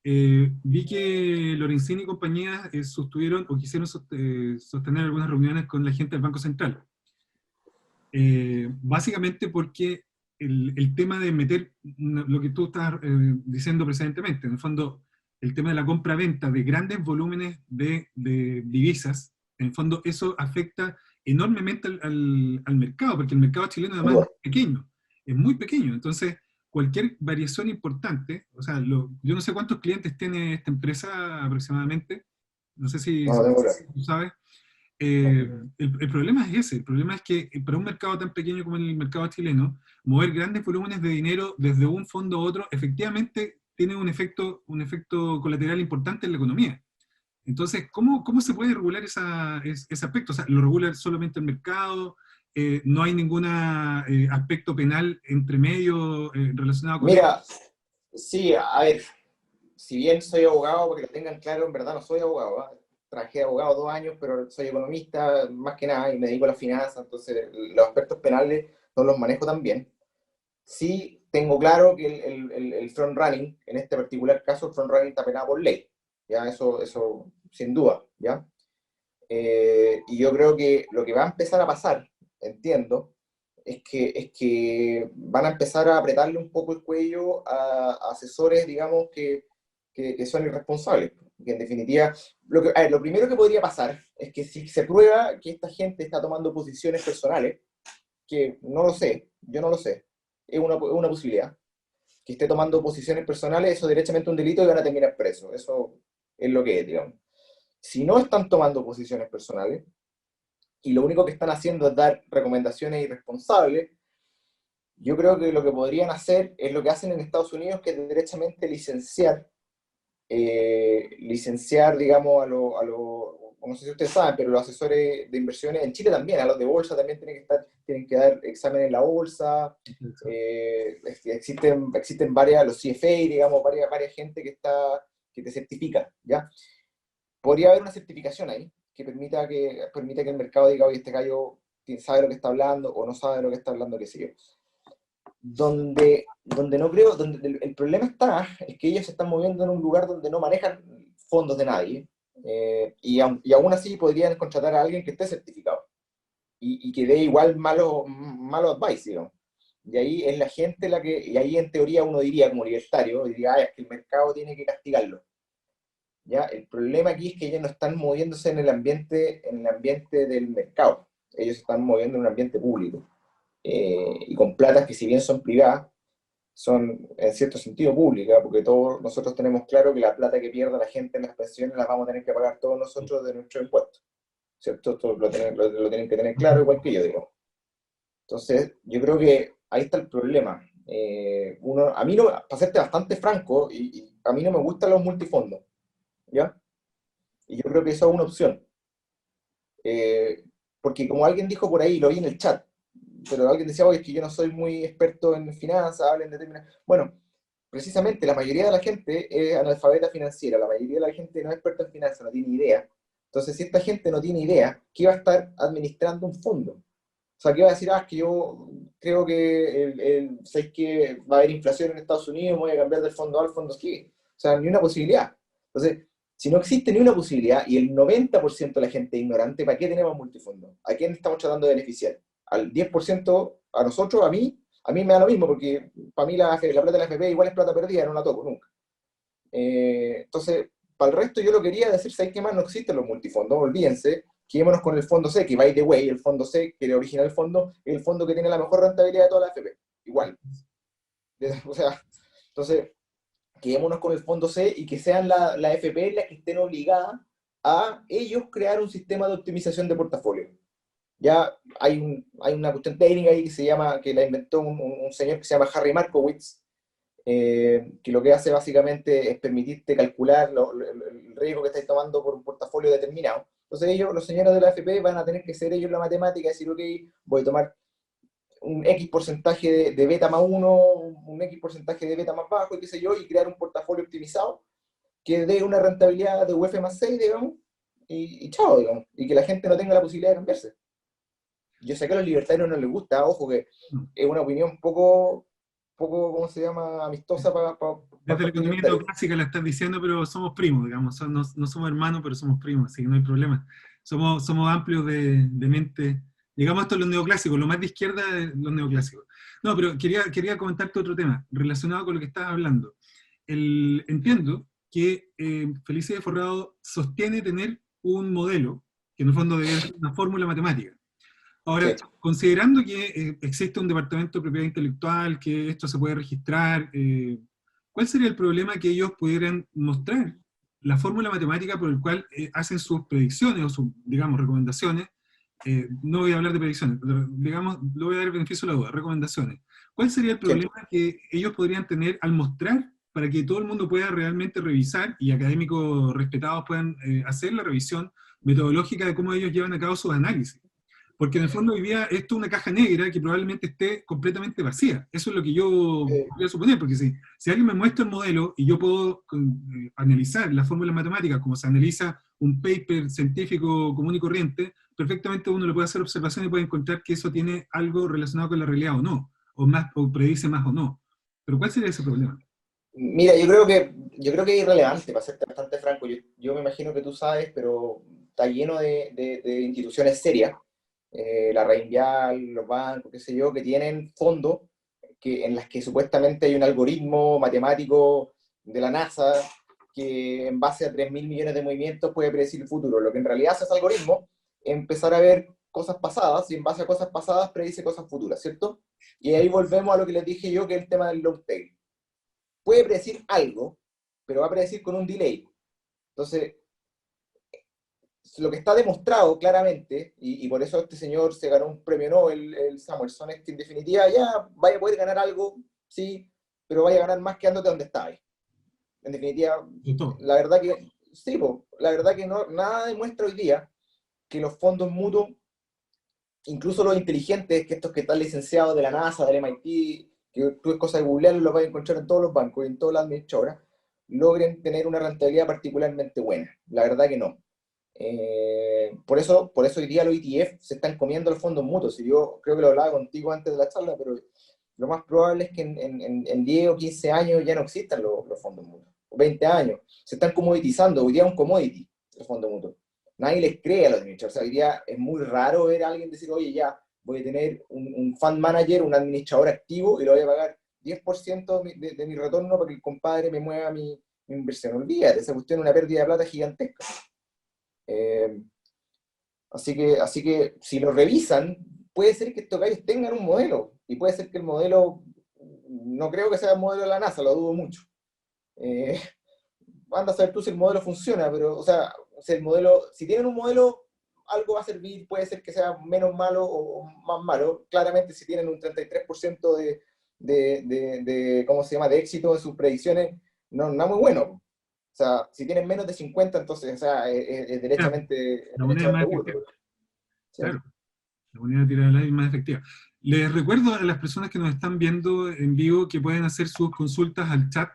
vi que Lorenzini y compañía sostuvieron o quisieron sostener algunas reuniones con la gente del Banco Central. Básicamente porque el tema de meter lo que tú estás diciendo precedentemente, en el fondo, el tema de la compra-venta de grandes volúmenes de divisas, en el fondo eso afecta enormemente al mercado, porque el mercado chileno además es pequeño, es muy pequeño. Entonces, cualquier variación importante, o sea, yo no sé cuántos clientes tiene esta empresa aproximadamente, no sé No, no tengo claro. si tú sabes. No. El problema es ese, el problema es que para un mercado tan pequeño como el mercado chileno, mover grandes volúmenes de dinero desde un fondo a otro efectivamente tiene un efecto colateral importante en la economía. Entonces, ¿cómo se puede regular ese aspecto? O sea, ¿lo regula solamente el mercado? ¿No hay ningún aspecto penal entre medio relacionado con eso? Mira, sí, a ver, si bien soy abogado, porque lo tengan claro, en verdad no soy abogado, ¿ah? Trabajé de abogado 2 años, pero soy economista más que nada y me dedico a la finanza, entonces los aspectos penales no los manejo tan bien. Sí tengo claro que el front running, en este particular caso, el front running está penado por ley, ya eso sin duda, ¿ya? Y yo creo que lo que va a empezar a pasar, entiendo, es que van a empezar a apretarle un poco el cuello a asesores, digamos, que son irresponsables. Que en definitiva, a ver, lo primero que podría pasar es que si se prueba que esta gente está tomando posiciones personales, que no lo sé, yo no lo sé, es una posibilidad, que esté tomando posiciones personales, eso es derechamente un delito y van a terminar presos. Eso es lo que es, digamos. Si no están tomando posiciones personales y lo único que están haciendo es dar recomendaciones irresponsables, yo creo que lo que podrían hacer es lo que hacen en Estados Unidos, que es derechamente licenciar, digamos, no sé si ustedes saben, pero los asesores de inversiones en Chile también, a los de bolsa también tienen que dar examen en la bolsa. Existen varias, los CFA, digamos, varias gente que te certifica, ¿ya? Podría haber una certificación ahí que permita que el mercado diga, oye, este gallo sabe lo que está hablando o no sabe lo que está hablando, qué sé yo. Donde no creo, donde el problema está, es que ellos se están moviendo en un lugar donde no manejan fondos de nadie, y aún así podrían contratar a alguien que esté certificado y que dé igual malo advice, digamos. Y ahí es la gente y ahí en teoría uno diría como libertario, diría, es que el mercado tiene que castigarlo. ¿Ya? El problema aquí es que ellos no están moviéndose en el ambiente del mercado, ellos se están moviendo en un ambiente público, y con platas que si bien son privadas, son en cierto sentido públicas, porque todos nosotros tenemos claro que la plata que pierda la gente en las pensiones la vamos a tener que pagar todos nosotros de nuestros impuestos, ¿cierto? Todos lo tienen que tener claro, igual que yo, digo. Entonces, yo creo que ahí está el problema. A mí no, para serte bastante franco, y a mí no me gustan los multifondos, ¿ya? Y yo creo que eso es una opción. Eh, Porque como alguien dijo por ahí, lo vi en el chat, pero alguien decía, oye, es que yo no soy muy experto en finanzas, hablen de términos. Bueno, precisamente la mayoría de la gente es analfabeta financiera, la mayoría de la gente no es experta en finanzas, no tiene idea. Entonces, si esta gente no tiene idea, ¿qué va a estar administrando un fondo? O sea, ¿qué va a decir? Ah, es que yo creo que ¿sabes que va a haber inflación en Estados Unidos, me voy a cambiar del fondo A al fondo C? O sea, ni una posibilidad. Entonces, si no existe ni una posibilidad y el 90% de la gente es ignorante, ¿para qué tenemos multifondo? ¿A quién estamos tratando de beneficiar? ¿Al 10%? ¿A nosotros? ¿A mí? A mí me da lo mismo, porque para mí la plata de la FP igual es plata perdida, no la toco nunca. Entonces, para el resto yo lo quería decir, ¿sabes qué más? No existen los multifondos, olvídense, quedémonos con el fondo C, que by the way, el fondo C, que le origina el fondo, es el fondo que tiene la mejor rentabilidad de toda la FP, igual. O sea, entonces, quedémonos con el fondo C y que sean la FP las que estén obligadas a ellos crear un sistema de optimización de portafolio. ya hay una cuestión técnica ahí que se llama, que la inventó un señor que se llama Harry Markowitz, que lo que hace básicamente es permitirte calcular el riesgo que estáis tomando por un portafolio determinado. Entonces ellos, los señores de la AFP, van a tener que ser ellos la matemática, decir, ok, voy a tomar un X porcentaje de beta más uno, un X porcentaje de beta más bajo, y qué sé yo, y crear un portafolio optimizado que dé una rentabilidad de UF más 6, digamos, y chao, digamos, y que la gente no tenga la posibilidad de cambiarse. Yo sé que a los libertarios no les gusta, ojo, que es una opinión poco ¿cómo se llama?, amistosa para Desde la parte economía libertaria. neoclásica la estás diciendo, pero somos primos, digamos, no, no somos hermanos, pero somos primos, así que no hay problema. Somos amplios de mente. Digamos, esto es lo neoclásico, lo más de izquierda es los neoclásicos. No, pero quería comentarte otro tema, relacionado con lo que estabas hablando. Entiendo que Felicia de Forrado sostiene tener un modelo, que en el fondo debe ser una fórmula matemática. Ahora, Sí. considerando que existe un departamento de propiedad intelectual, que esto se puede registrar, ¿cuál sería el problema que ellos pudieran mostrar la fórmula matemática por el cual hacen sus predicciones o sus, digamos, recomendaciones? No voy a hablar de predicciones, pero, digamos, le voy a dar el beneficio de la duda, recomendaciones. ¿Cuál sería el Sí. problema que ellos podrían tener al mostrar para que todo el mundo pueda realmente revisar y académicos respetados puedan hacer la revisión metodológica de cómo ellos llevan a cabo sus análisis? Porque en el fondo hoy día esto es una caja negra que probablemente esté completamente vacía. Eso es lo que yo voy a suponer, porque si alguien me muestra el modelo y yo puedo analizar las fórmulas matemáticas como se analiza un paper científico común y corriente, perfectamente uno le puede hacer observación y puede encontrar que eso tiene algo relacionado con la realidad o no, o predice más o no. Pero ¿cuál sería ese problema? Mira, yo creo que es irrelevante, para serte bastante franco. Yo me imagino que tú sabes, pero está lleno de instituciones serias, la Reinvial, los bancos, qué sé yo, que tienen fondos en las que supuestamente hay un algoritmo matemático de la NASA que en base a 3.000 millones de movimientos puede predecir el futuro. Lo que en realidad hace ese algoritmo es empezar a ver cosas pasadas y en base a cosas pasadas predice cosas futuras, ¿cierto? Y ahí volvemos a lo que les dije yo, que es el tema del long tail. Puede predecir algo, pero va a predecir con un delay. Entonces, lo que está demostrado claramente, y por eso este señor se ganó un premio Nobel, el Samuelson, es que en definitiva ya vaya a poder ganar algo, sí, pero vaya a ganar más quedándote donde está. En definitiva, De todo. la verdad que, sí, la verdad que no, nada demuestra hoy día que los fondos mutuos, incluso los inteligentes, que estos que están licenciados de la NASA, del MIT, que tú es cosa de googlear, los vas a encontrar en todos los bancos y en todas las administradoras, logren tener una rentabilidad particularmente buena. La verdad que no. Por eso hoy día los ETF se están comiendo los fondos mutuos. Y yo creo que lo hablaba contigo antes de la charla, pero lo más probable es que en 10 o 15 años ya no existan los fondos mutuos. O 20 años. Se están comoditizando. Hoy día es un commodity el fondo mutuo. Nadie les cree a los administradores. O sea, hoy día es muy raro ver a alguien decir, oye, ya, voy a tener un fund manager, un administrador activo y lo voy a pagar 10% de mi retorno para que el compadre me mueva mi inversión. Olvídate, esa cuestión es una pérdida de plata gigantesca. Eh, así que si lo revisan, puede ser que estos gallos tengan un modelo, y puede ser que el modelo, no creo que sea el modelo de la NASA, lo dudo mucho. Eh, anda a saber tú si el modelo funciona, pero, o sea, si el modelo, si tienen un modelo, algo va a servir, puede ser que sea menos malo o más malo. Claramente, si tienen un 33% ¿cómo se llama?, de éxito en sus predicciones, no, no muy bueno. O sea, si tienen menos de 50, entonces, o sea, es Claro, la moneda es más derechamente efectiva. burdo. ¿Sí? Claro. La moneda tira del aire más efectiva. Les recuerdo a las personas que nos están viendo en vivo que pueden hacer sus consultas al chat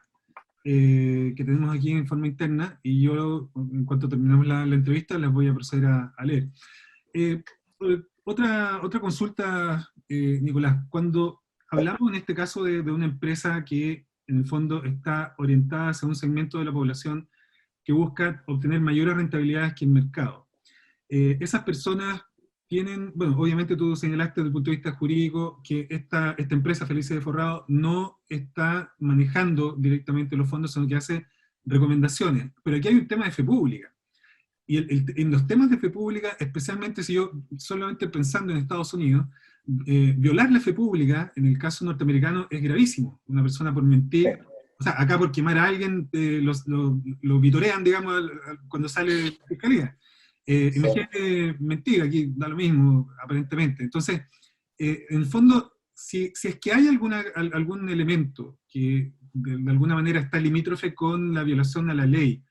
que tenemos aquí en forma interna y yo, en cuanto terminemos la entrevista, las voy a proceder a leer. Eh, otra consulta, Nicolás. Cuando hablamos en este caso de una empresa que en el fondo está orientada hacia un segmento de la población que busca obtener mayores rentabilidades que el mercado, esas personas tienen, bueno, obviamente tú señalaste desde el punto de vista jurídico que esta empresa Felicia de Forrado no está manejando directamente los fondos, sino que hace recomendaciones. Pero aquí hay un tema de fe pública. Y en los temas de fe pública, especialmente si yo solamente pensando en Estados Unidos, violar la fe pública en el caso norteamericano es gravísimo. Una persona por Sí. mentir, o sea, acá por quemar a alguien, lo vitorean, digamos, cuando sale de la fiscalía. Sí. Imagínate mentira, aquí da lo mismo, aparentemente. Entonces, en el fondo, si es que hay algún elemento que de alguna manera está limítrofe con la violación a la ley,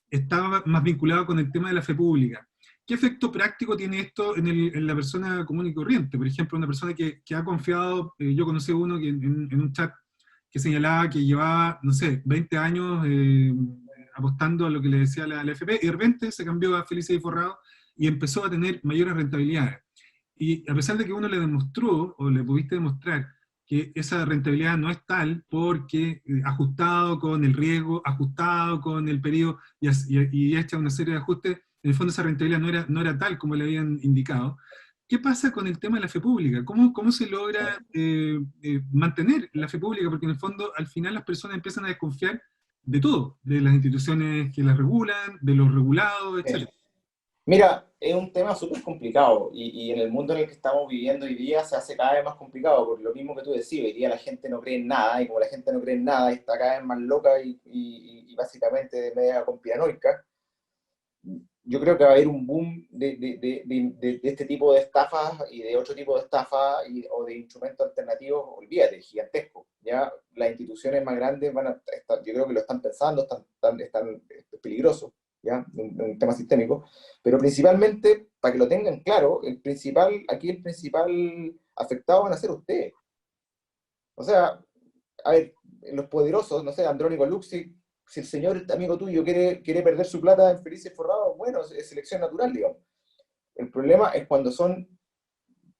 está más vinculado con el tema de la fe pública. ¿Qué efecto práctico tiene esto en la persona común y corriente? Por ejemplo, una persona que ha confiado, yo conocí uno que en un chat que señalaba que llevaba, no sé, 20 años apostando a lo que le decía la FP, y de repente se cambió a Felices y Forrado y empezó a tener mayores rentabilidades. Y a pesar de que uno le demostró, o le pudiste demostrar, que esa rentabilidad no es tal porque ajustado con el riesgo, ajustado con el periodo y hecha una serie de ajustes, en el fondo esa rentabilidad no era tal como le habían indicado. ¿Qué pasa con el tema de la fe pública? ¿Cómo se logra mantener la fe pública? Porque en el fondo al final las personas empiezan a desconfiar de todo, de las instituciones que las regulan, de los regulados, Sí. etc. Mira, es un tema súper complicado y en el mundo en el que estamos viviendo hoy día se hace cada vez más complicado por lo mismo que tú decías. Hoy día la gente no cree en nada y como la gente no cree en nada y está cada vez más loca y básicamente de media conspiranoica, yo creo que va a haber un boom de este tipo de estafas y de otro tipo de estafas o de instrumentos alternativos, olvídate, gigantesco. Ya las instituciones más grandes van a estar, yo creo que lo están pensando, es peligroso, ya, un tema sistémico, pero principalmente, para que lo tengan claro, aquí el principal afectado van a ser ustedes. O sea, a ver, los poderosos, no sé, Andrónico Luxi, si el señor amigo tuyo quiere perder su plata en Felices Forrados, bueno, es selección natural, digamos. El problema es cuando son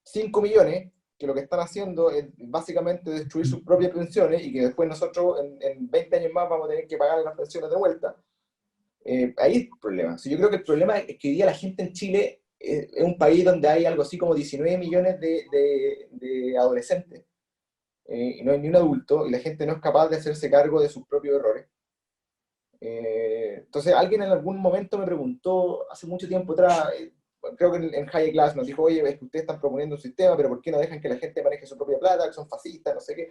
5 millones que lo que están haciendo es básicamente destruir sus propias pensiones y que después nosotros en 20 años más vamos a tener que pagar las pensiones de vuelta. Ahí es el problema. Yo creo que el problema es que hoy día la gente en Chile es un país donde hay algo así como 19 millones de adolescentes y no hay ni un adulto, y la gente no es capaz de hacerse cargo de sus propios errores. Entonces, alguien en algún momento me preguntó, hace mucho tiempo atrás, creo que en High Class nos dijo, oye, es que ustedes están proponiendo un sistema, pero ¿por qué no dejan que la gente maneje su propia plata, que son fascistas, no sé qué?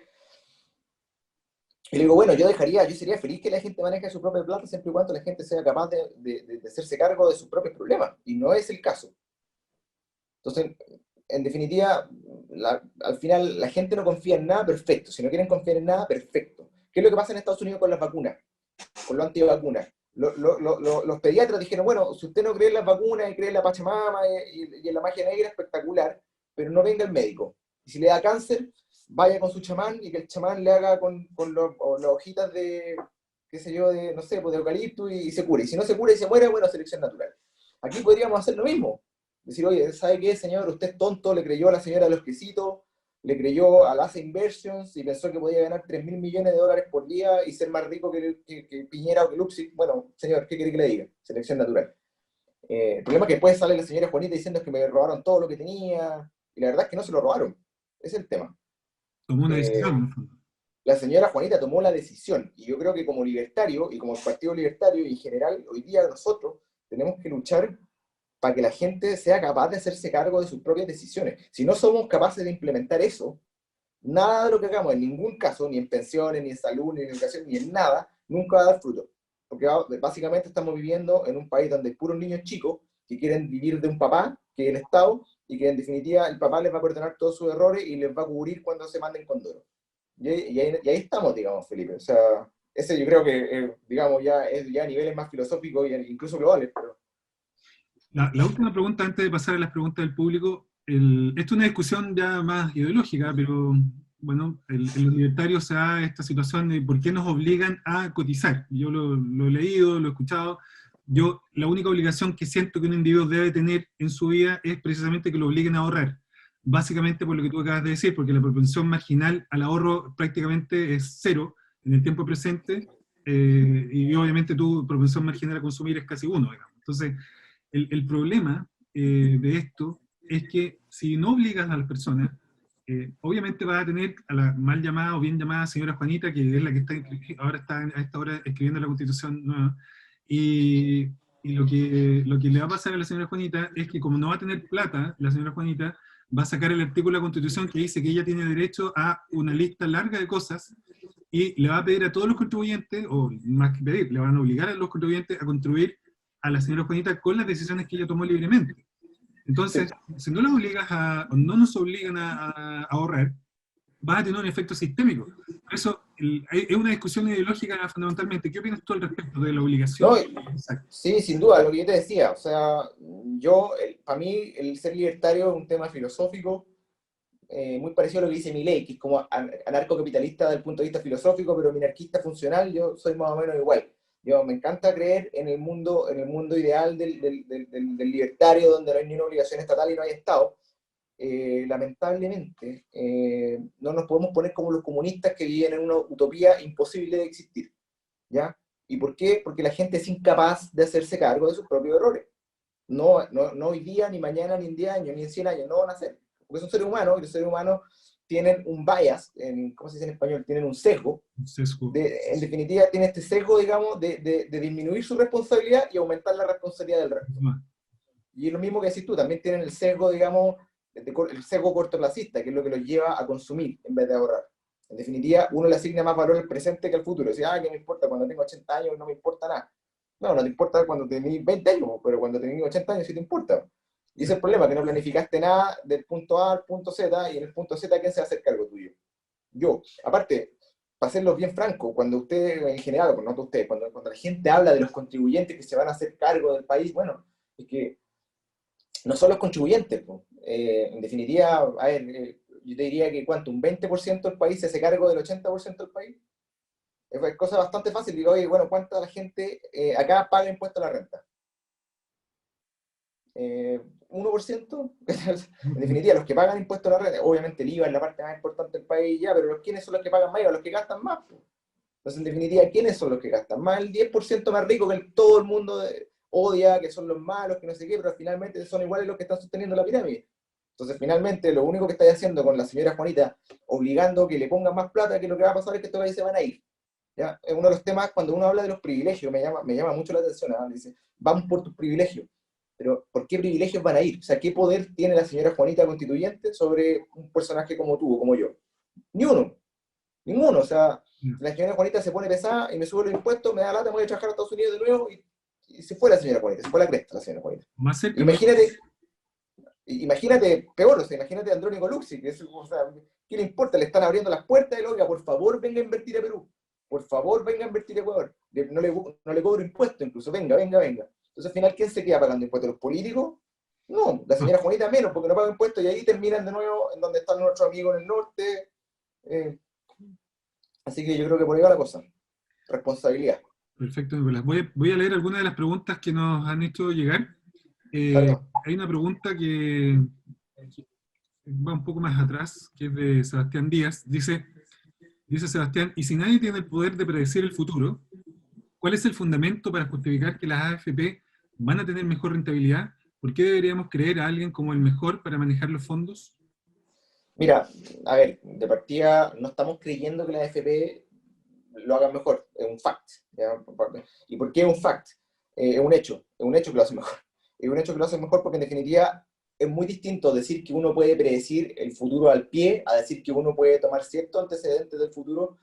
Y le digo, bueno, yo sería feliz que la gente maneje su propia plata siempre y cuando la gente sea capaz de hacerse cargo de sus propios problemas, y no es el caso. Entonces, en definitiva, al final la gente no confía en nada, perfecto. Si no quieren confiar en nada, perfecto. ¿Qué es lo que pasa en Estados Unidos con las vacunas? Con los antivacunas? Los pediatras dijeron, bueno, si usted no cree en las vacunas y cree en la Pachamama y en la magia negra, espectacular, pero no venga el médico. Y si le da cáncer, vaya con su chamán y que el chamán le haga con las hojitas de, qué sé yo, de, no sé, pues de eucalipto y se cure. Y si no se cura y se muere, bueno, selección natural. Aquí podríamos hacer lo mismo. Decir, oye, ¿sabe qué, señor? Usted es tonto, le creyó a la señora de los quesitos, le creyó a Laza Inversions y pensó que podía ganar 3.000 millones de dólares por día y ser más rico que Piñera o que Luxi. Bueno, señor, ¿qué quiere que le diga? Selección natural. El problema es que después sale la señora Juanita diciendo que me robaron todo lo que tenía, y la verdad es que no se lo robaron. Ese es el tema. Tomó una decisión, Eh, en el fondo. la señora Juanita tomó la decisión, y yo creo que como libertario y como Partido Libertario y en general, hoy día nosotros tenemos que luchar para que la gente sea capaz de hacerse cargo de sus propias decisiones. Si no somos capaces de implementar eso, nada de lo que hagamos, en ningún caso, ni en pensiones, ni en salud, ni en educación, ni en nada, nunca va a dar fruto. Porque básicamente estamos viviendo en un país donde hay puros niños chicos que quieren vivir de un papá, que es el Estado, y que en definitiva el papá les va a perdonar todos sus errores y les va a cubrir cuando se manden con duro. Y ahí estamos, digamos, Felipe. O sea, ese yo creo que, digamos, ya es ya a niveles más filosóficos e incluso globales. Pero La última pregunta, antes de pasar a las preguntas del público, esto es una discusión ya más ideológica, pero bueno, en los libertarios se da esta situación de por qué nos obligan a cotizar. Yo lo he leído, lo he escuchado. Yo, la única obligación que siento que un individuo debe tener en su vida es precisamente que lo obliguen a ahorrar. Básicamente por lo que tú acabas de decir, porque la propensión marginal al ahorro prácticamente es cero en el tiempo presente, y obviamente tu propensión marginal a consumir es casi uno, digamos. Entonces, el problema de esto es que si no obligas a las personas, obviamente vas a tener a la mal llamada o bien llamada señora Juanita, que es la que ahora está a esta hora escribiendo la Constitución nueva, y, y lo que le va a pasar a la señora Juanita es que como no va a tener plata, la señora Juanita va a sacar el artículo de la Constitución que dice que ella tiene derecho a una lista larga de cosas y le va a pedir a todos los contribuyentes, o más que pedir, le van a obligar a los contribuyentes a contribuir a la señora Juanita con las decisiones que ella tomó libremente. Sí. Entonces, si no las obligas o no nos obligan a ahorrar, va a tener un efecto sistémico. Por eso es una discusión ideológica fundamentalmente. ¿Qué opinas tú al respecto de la No, obligación? Exacto. sí, sin duda, lo que yo te decía, o sea, para mí el ser libertario es un tema filosófico, muy parecido a lo que dice Milei, que es como anarcocapitalista desde el punto de vista filosófico, pero minarquista funcional. Yo soy más o menos igual. Yo me encanta creer en el mundo ideal del libertario, donde no hay ni una obligación estatal y no hay Estado. Lamentablemente, no nos podemos poner como los comunistas que viven en una utopía imposible de existir, ¿ya? ¿Y por qué? Porque la gente es incapaz de hacerse cargo de sus propios errores. No hoy día, ni mañana, ni en 10 años, ni en 100 años, no van a hacer. Porque son seres humanos, y los seres humanos tienen un bias, ¿cómo se dice en español? Tienen un sesgo. Sesgo. En definitiva, tiene este sesgo, digamos, de disminuir su responsabilidad y aumentar la responsabilidad del resto. Y es lo mismo que decís tú, también tienen el sesgo, digamos, el sesgo cortoplacista, que es lo que los lleva a consumir en vez de ahorrar. En definitiva, uno le asigna más valor al presente que al futuro. Decía, ¿qué me importa? Cuando tengo 80 años no me importa nada. No, no te importa cuando tenés 20 años, pero cuando tenés 80 años sí te importa. Y ese es el problema, que no planificaste nada del punto A al punto Z, y en el punto Z, ¿quién se va a hacer cargo tuyo? Yo. Aparte, para serlo bien franco, cuando usted, en general, no usted, cuando la gente habla de los contribuyentes que se van a hacer cargo del país, bueno, es que no son los contribuyentes. En definitiva, a ver, yo te diría que ¿cuánto? ¿Un 20% del país se hace cargo del 80% del país? Es cosa bastante fácil. Digo, oye, bueno, ¿cuánta la gente acá paga impuesto a la renta? 1%. En definitiva, los que pagan impuesto a la renta, obviamente el IVA es la parte más importante del país ya, pero ¿quiénes son los que pagan más IVA? Los que gastan más. Entonces, en definitiva, ¿quiénes son los que gastan más? El 10% más rico que todo el mundo odia, que son los malos, que no sé qué, pero finalmente son iguales los que están sosteniendo la pirámide. Entonces, finalmente, lo único que estáis haciendo con la señora Juanita, obligando que le pongan más plata, que lo que va a pasar es que estos países se van a ir. ¿Ya? Es uno de los temas, cuando uno habla de los privilegios, me llama mucho la atención. Dice, vamos por tus privilegios. Pero, ¿por qué privilegios van a ir? O sea, ¿qué poder tiene la señora Juanita constituyente sobre un personaje como tú o como yo? Ni uno. Ninguno. O sea, la señora Juanita se pone pesada y me sube los impuestos, me da lata, me voy a trabajar a Estados Unidos de nuevo y se fue la señora Juanita, se fue la cresta la señora Juanita. Más cerca, Imagínate, peor, o sea, imagínate a Andrónico Luxi, o sea, ¿qué le importa? Le están abriendo las puertas y le oiga, por favor, venga a invertir a Perú, por favor, venga a invertir a Ecuador, no le cobro impuestos incluso, venga. Entonces, al final, ¿quién se queda pagando impuestos? ¿Los políticos? No, la señora Juanita menos, porque no paga impuestos y ahí terminan de nuevo en donde están nuestros amigos en el norte. Así que yo creo que por ahí va la cosa. Responsabilidad. Perfecto, Nicolás. Voy a leer algunas de las preguntas que nos han hecho llegar. Claro. Hay una pregunta que va un poco más atrás, que es de Sebastián Díaz. Dice Sebastián, ¿y si nadie tiene el poder de predecir el futuro, cuál es el fundamento para justificar que las AFP van a tener mejor rentabilidad? ¿Por qué deberíamos creer a alguien como el mejor para manejar los fondos? Mira, a ver, de partida no estamos creyendo que la AFP lo hagan mejor, es un fact. ¿Ya? ¿Y por qué es un fact? Es un hecho que lo hace mejor. Es un hecho que lo hace mejor porque en definitiva es muy distinto decir que uno puede predecir el futuro al pie a decir que uno puede tomar ciertos antecedentes del futuro,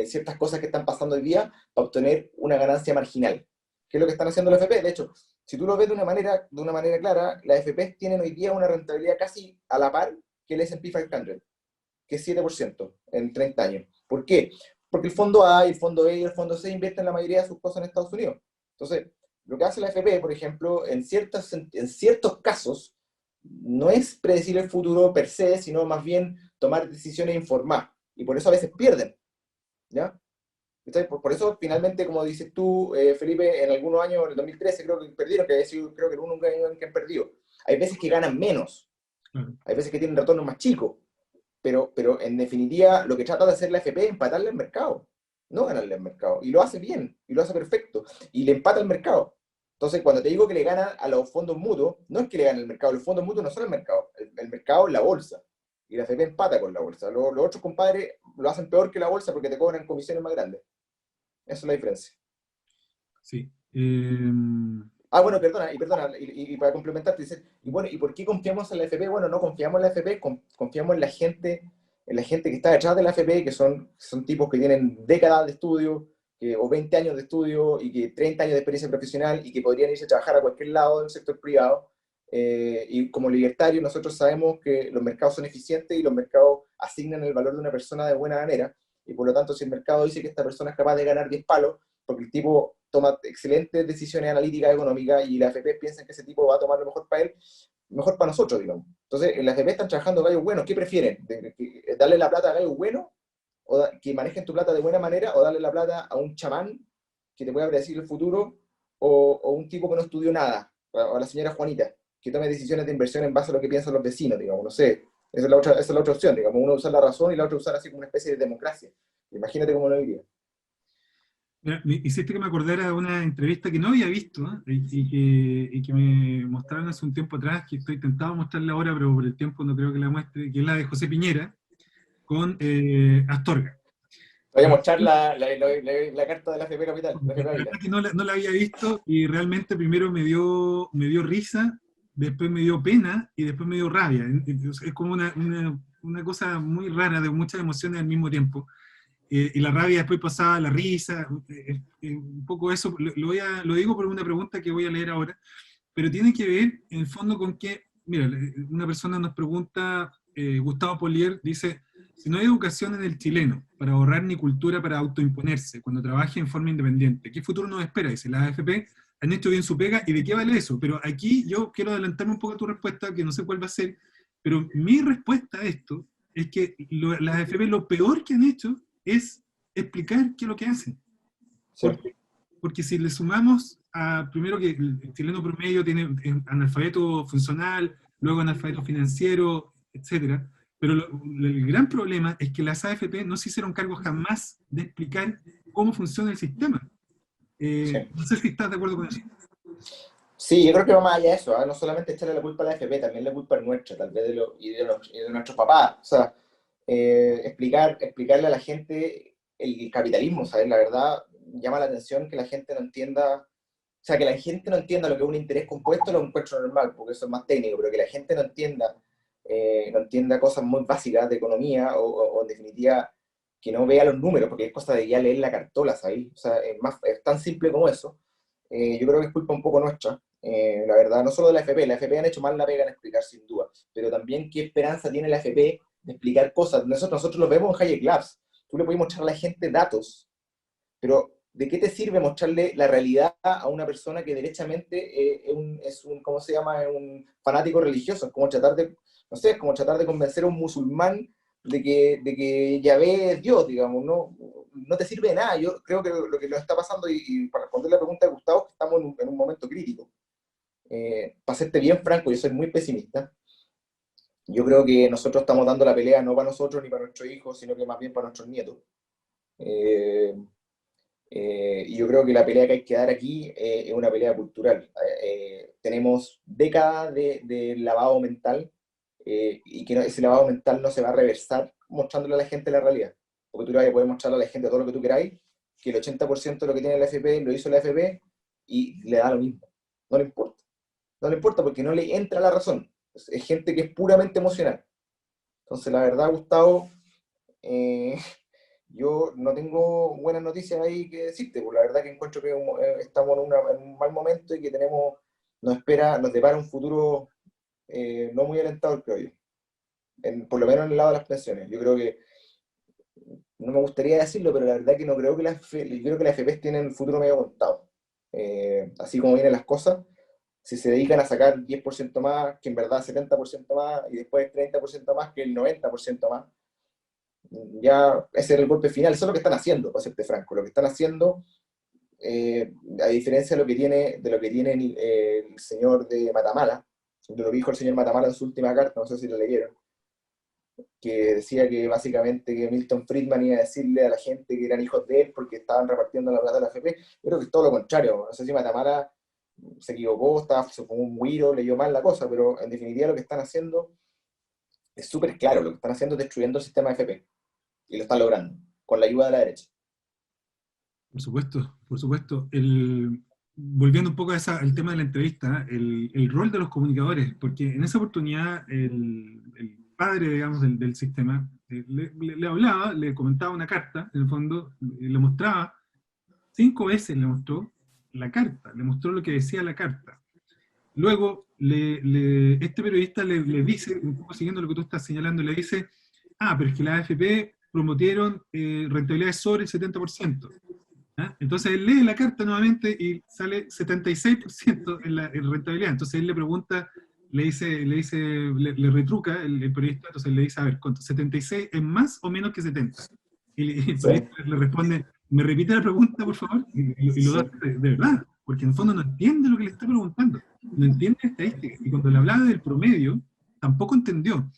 ciertas cosas que están pasando hoy día para obtener una ganancia marginal. ¿Qué es lo que están haciendo las AFP? De hecho, si tú lo ves de una manera clara, las AFP tienen hoy día una rentabilidad casi a la par que el S&P 500, que es 7% en 30 años. ¿Por qué? Porque el fondo A, el fondo B y el fondo C invierten la mayoría de sus cosas en Estados Unidos. Entonces, lo que hace la AFP, por ejemplo, en ciertos casos, no es predecir el futuro per se, sino más bien tomar decisiones informadas. Y por eso a veces pierden. ¿Ya? Por eso, finalmente, como dices tú, Felipe, en algunos años, en el 2013 creo que perdieron, creo que el único año en que han perdido. Hay veces que ganan menos, hay veces que tienen retornos más chicos, pero en definitiva lo que trata de hacer la FP es empatarle al mercado, no ganarle al mercado. Y lo hace bien, y lo hace perfecto, y le empata al mercado. Entonces, cuando te digo que le gana a los fondos mutuos, no es que le gane el mercado, los fondos mutuos no son el mercado, el mercado es la bolsa. Y la FP empata con la bolsa. Los otros compadres lo hacen peor que la bolsa porque te cobran comisiones más grandes. Esa es la diferencia. Sí. Bueno, perdona, y para complementarte, dices, y bueno, ¿y por qué confiamos en la FP? Bueno, no confiamos en la FP, confiamos en la gente que está detrás de la FP, que son tipos que tienen décadas de estudio, o 20 años de estudio y que 30 años de experiencia profesional y que podrían irse a trabajar a cualquier lado del sector privado. Y como libertarios nosotros sabemos que los mercados son eficientes y los mercados asignan el valor de una persona de buena manera, y por lo tanto si el mercado dice que esta persona es capaz de ganar 10 palos, porque el tipo toma excelentes decisiones analíticas económicas y las AFP piensan que ese tipo va a tomar lo mejor para él, mejor para nosotros, digamos. Entonces, en las AFP están trabajando gallos buenos. ¿Qué prefieren? ¿Darle la plata a gallos buenos, o que manejen tu plata de buena manera, o darle la plata a un chamán que te pueda predecir el futuro, o un tipo que no estudió nada, o a la señora Juanita, que tome decisiones de inversión en base a lo que piensan los vecinos, digamos, no sé. Esa es la otra opción, digamos, uno usar la razón y la otra usar así como una especie de democracia. Imagínate cómo lo diría. Mira, hiciste que me acordara de una entrevista que no había visto, ¿eh? Y que me mostraron hace un tiempo atrás, que estoy tentado a mostrarla ahora, pero por el tiempo no creo que la muestre, que es la de José Piñera con Astorga. Voy a mostrar la carta de la FP Capital. La La FP verdad Capital. que no la había visto y realmente primero me dio risa, después me dio pena y después me dio rabia. Es como una cosa muy rara de muchas emociones al mismo tiempo. Y la rabia después pasaba a la risa, un poco eso, lo digo por una pregunta que voy a leer ahora, pero tiene que ver en el fondo con que, mira, una persona nos pregunta, Gustavo Polier dice, si no hay educación en el chileno para ahorrar ni cultura para autoimponerse cuando trabaje en forma independiente, ¿qué futuro nos espera? Dice, las AFP han hecho bien su pega y ¿de qué vale eso? Pero aquí yo quiero adelantarme un poco a tu respuesta, que no sé cuál va a ser, pero mi respuesta a esto es que las AFP lo peor que han hecho es explicar qué es lo que hacen. Sí. Porque si le sumamos a, primero que el chileno promedio tiene analfabeto funcional, luego analfabeto financiero, etcétera, pero el gran problema es que las AFP no se hicieron cargo jamás de explicar cómo funciona el sistema. Sí. No sé si estás de acuerdo con eso. Sí, yo creo que va más allá de eso, ¿eh? No solamente echarle la culpa a la FP, también la culpa es nuestra, tal vez y de nuestros papás. O sea, explicarle a la gente el capitalismo, ¿sabes? La verdad, llama la atención que la gente no entienda, o sea, que la gente no entienda lo que es un interés compuesto, lo encuentro normal, porque eso es más técnico, pero que la gente no entienda cosas muy básicas de economía, o en definitiva, que no vea los números, porque es cosa de ya leer la cartola, ¿sabes? O sea, es tan simple como eso. Yo creo que es culpa un poco nuestra. La verdad, no solo de la FP han hecho mal la pega en explicar sin duda, pero también qué esperanza tiene la FP de explicar cosas. Nosotros lo vemos en Hayek Labs. Tú le puedes mostrar a la gente datos, pero ¿de qué te sirve mostrarle la realidad a una persona que derechamente ¿cómo se llama? Es un fanático religioso? Es como tratar de, no sé, es como tratar de convencer a un musulmán de que Yahvé es Dios, digamos, no te sirve de nada. Yo creo que lo que nos está pasando, y para responder la pregunta de Gustavo, que estamos en un momento crítico. Para serte bien franco, yo soy muy pesimista. Yo creo que nosotros estamos dando la pelea no para nosotros ni para nuestros hijos, sino que más bien para nuestros nietos. Eh, y yo creo que la pelea que hay que dar aquí es una pelea cultural. Tenemos décadas de lavado mental, y que ese lavado mental no se va a reversar mostrándole a la gente la realidad. Porque tú le vas a poder mostrarle a la gente todo lo que tú queráis, que el 80% de lo que tiene la FP lo hizo la FP y le da lo mismo. No le importa. No le importa porque no le entra la razón. Es gente que es puramente emocional. Entonces, la verdad, Gustavo, eh, yo no tengo buenas noticias ahí que decirte, porque la verdad que encuentro que estamos en un mal momento y que nos depara un futuro no muy alentador, creo yo. Por lo menos en el lado de las pensiones. Yo creo que, no me gustaría decirlo, pero la verdad que no creo que yo creo que las FPs tienen el futuro medio contado. Así como vienen las cosas, si se dedican a sacar 10% más, que en verdad 70% más, y después 30% más, que el 90% más, ya ese era el golpe final. Eso es lo que están haciendo, para serte franco. Lo que están haciendo, a diferencia de lo que tiene el señor de Matamala, de lo que dijo el señor Matamala en su última carta, no sé si lo leyeron, que decía que básicamente que Milton Friedman iba a decirle a la gente que eran hijos de él porque estaban repartiendo la plata de la FP. Yo creo que es todo lo contrario. No sé si Matamala se equivocó, se fue un güiro, leyó mal la cosa, pero en definitiva lo que están haciendo es súper claro. Lo que están haciendo es destruyendo el sistema FP. Y lo están logrando, con la ayuda de la derecha. Por supuesto, por supuesto. Volviendo un poco al tema de la entrevista, el rol de los comunicadores, porque en esa oportunidad el padre, digamos, del sistema le hablaba, le comentaba una carta, en el fondo, le mostraba 5 veces le mostró la carta, le mostró lo que decía la carta. Luego, este periodista le dice, un poco siguiendo lo que tú estás señalando, le dice, pero es que la AFP prometieron rentabilidades sobre el 70%. ¿Ah? Entonces él lee la carta nuevamente y sale 76% en rentabilidad. Entonces él le pregunta, le retruca el periodista, entonces le dice, a ver, ¿cuánto? ¿76 es más o menos que 70? Y el Sí, periodista le responde, ¿me repite la pregunta, por favor? Y lo sí, hace de verdad, porque en el fondo no entiende lo que le está preguntando, no entiende la estadística. Y cuando le hablaba del promedio, tampoco entendió.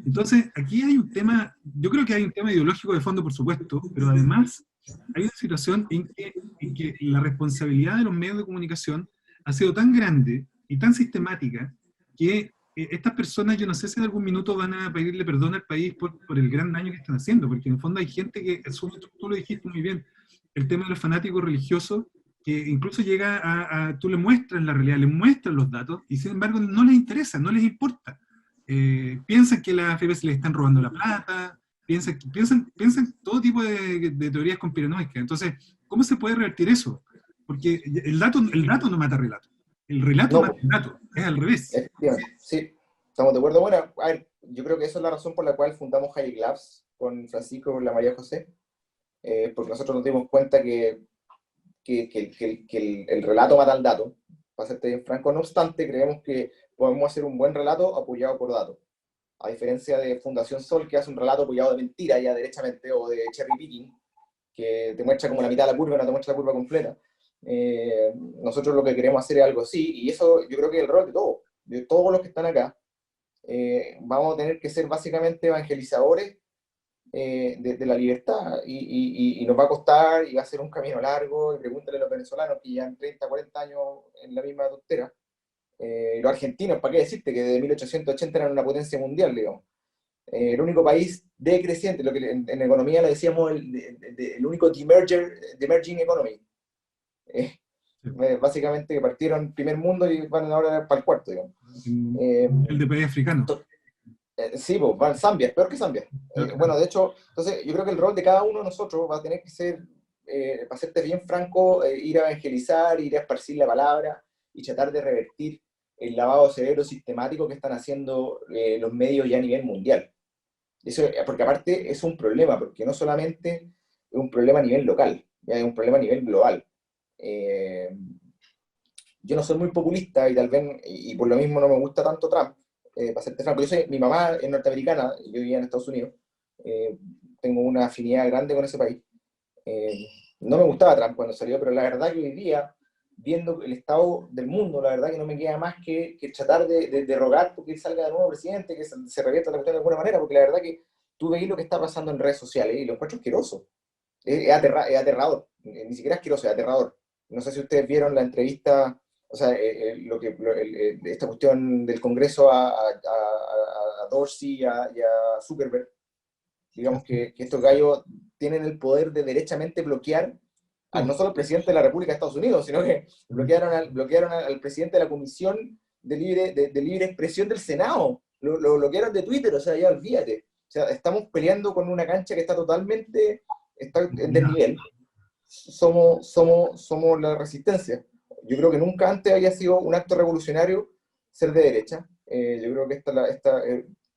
Entonces, aquí hay un tema, yo creo que hay un tema ideológico de fondo, por supuesto, pero además hay una situación en que la responsabilidad de los medios de comunicación ha sido tan grande y tan sistemática que estas personas, yo no sé si en algún minuto van a pedirle perdón al país por el gran daño que están haciendo, porque en el fondo hay gente que asume, tú lo dijiste muy bien, el tema de los fanáticos religiosos, que incluso llega tú le muestras la realidad, le muestras los datos, y sin embargo no les interesa, no les importa. Piensan que la AFP se les están robando la plata, piensan todo tipo de teorías conspiranoicas. Entonces, ¿cómo se puede revertir eso? Porque el dato no mata relato, el relato no, mata el dato, es al revés. efectivamente, sí, estamos de acuerdo. Bueno, a ver, yo creo que esa es la razón por la cual fundamos Hayek Labs con Francisco y con la María José, porque nosotros nos dimos cuenta que el relato mata al dato, para serte bien franco. No obstante, creemos que podemos hacer un buen relato apoyado por datos. A diferencia de Fundación Sol, que hace un relato apoyado de mentira ya derechamente, o de cherry picking, que te muestra como la mitad de la curva, no te muestra la curva completa. Nosotros lo que queremos hacer es algo así, y eso yo creo que es el rol de todos los que están acá. Vamos a tener que ser básicamente evangelizadores de la libertad, y nos va a costar, y va a ser un camino largo. Y pregúntale a los venezolanos que llevan 30, 40 años en la misma tontera. Los argentinos, ¿para qué decirte que desde 1880 eran una potencia mundial, digamos? El único país decreciente, lo que en economía le decíamos el único demerging economy. Eh, Básicamente que partieron primer mundo y van ahora para el cuarto, digamos. Eh, El de país africano. sí, pues, van Zambia, es peor que Zambia. Bueno, de hecho, entonces yo creo que el rol de cada uno de nosotros va a tener que ser, para serte bien franco, ir a evangelizar, ir a esparcir la palabra y tratar de revertir el lavado de cerebro sistemático que están haciendo los medios ya a nivel mundial. Eso, porque aparte es un problema, porque no solamente es un problema a nivel local, ya es un problema a nivel global. Eh, yo no soy muy populista, y tal vez, y por lo mismo no me gusta tanto Trump, para serte franco. Mi mamá es norteamericana, yo vivía en Estados Unidos, eh, tengo una afinidad grande con ese país. Eh, no me gustaba Trump cuando salió, pero la verdad que hoy día, viendo el estado del mundo, la verdad que no me queda más que tratar de rogar porque salga de nuevo presidente, que se revierta la cuestión de alguna manera, porque la verdad que tú veis lo que está pasando en redes sociales y lo encuentro asqueroso. Es aterrador, ni siquiera asqueroso, es aterrador. No sé si ustedes vieron la entrevista, o sea, esta cuestión del Congreso a Dorsey y a Zuckerberg. Digamos que estos gallos tienen el poder de derechamente bloquear no solo al presidente de la República de Estados Unidos, sino que bloquearon al presidente de la Comisión de Libre Expresión del Senado. Lo bloquearon de Twitter, o sea, ya olvídate. O sea, estamos peleando con una cancha que está en desnivel. Somos la resistencia. Yo creo que nunca antes había sido un acto revolucionario ser de derecha. Yo creo que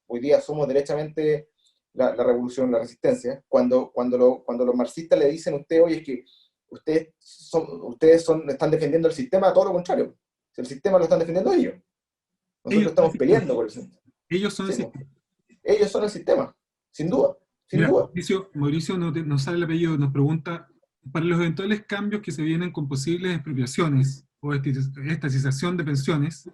hoy día somos derechamente la revolución, la resistencia. Cuando los marxistas le dicen a usted, oye, es que están defendiendo el sistema, todo lo contrario. El sistema lo están defendiendo ellos. Nosotros estamos peleando por el sistema. Ellos son el Sí, sistema. ellos son el sistema, sin duda. Sin Mira, duda. Mauricio nos sale el apellido, nos pregunta, para los eventuales cambios que se vienen con posibles expropiaciones o estatización de pensiones,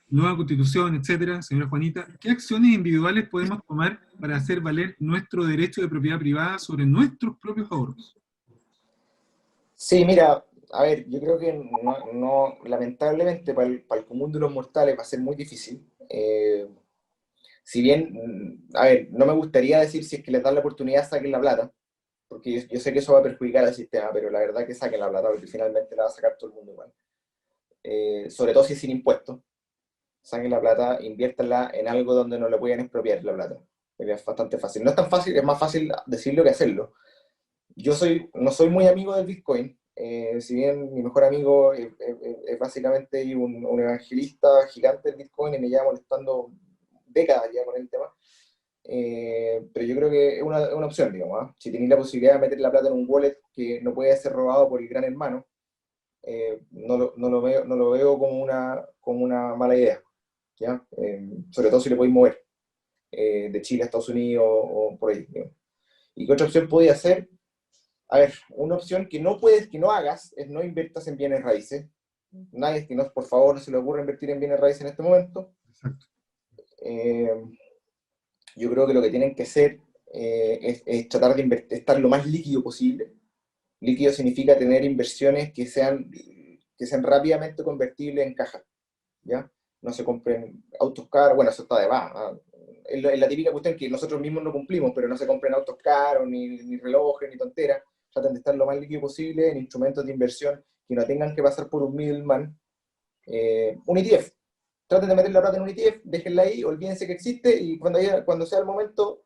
nueva constitución, etcétera, señora Juanita, ¿qué acciones individuales podemos tomar para hacer valer nuestro derecho de propiedad privada sobre nuestros propios ahorros? Sí, mira, a ver, yo creo que lamentablemente para el común de los mortales va a ser muy difícil. Si bien, a ver, no me gustaría decir si es que les dan la oportunidad saquen la plata, porque yo sé que eso va a perjudicar al sistema, pero la verdad que saquen la plata, porque finalmente la va a sacar todo el mundo igual. Sobre todo si es sin impuestos, saquen la plata, inviértanla en algo donde no le puedan expropiar la plata. Es bastante fácil. No es tan fácil, es más fácil decirlo que hacerlo. No soy muy amigo del Bitcoin, Si bien mi mejor amigo es básicamente un evangelista gigante del Bitcoin y me lleva molestando décadas ya con el tema, pero yo creo que es una opción, digamos, ¿ah? Si tenéis la posibilidad de meter la plata en un wallet que no puede ser robado por el gran hermano, no lo veo como una mala idea, ¿ya? Sobre todo si le podéis mover de Chile a Estados Unidos o por ahí, digamos. ¿Y qué otra opción podía hacer? A ver, una opción que no hagas es no inviertas en bienes raíces. Nadie, que no, por favor, no se le ocurra invertir en bienes raíces en este momento. Exacto. Eh, yo creo que lo que tienen que hacer es tratar de estar lo más líquido posible. Líquido significa tener inversiones que sean rápidamente convertibles en caja, ¿ya? No se compren autos caros, bueno, eso está de más, ¿ah? Es la típica cuestión que nosotros mismos no cumplimos, pero no se compren autos caros, ni relojes, ni tonteras. Traten de estar lo más líquido posible en instrumentos de inversión que no tengan que pasar por un middleman. Un ETF. Traten de meter la plata en un ETF, déjenla ahí, olvídense que existe y cuando sea el momento,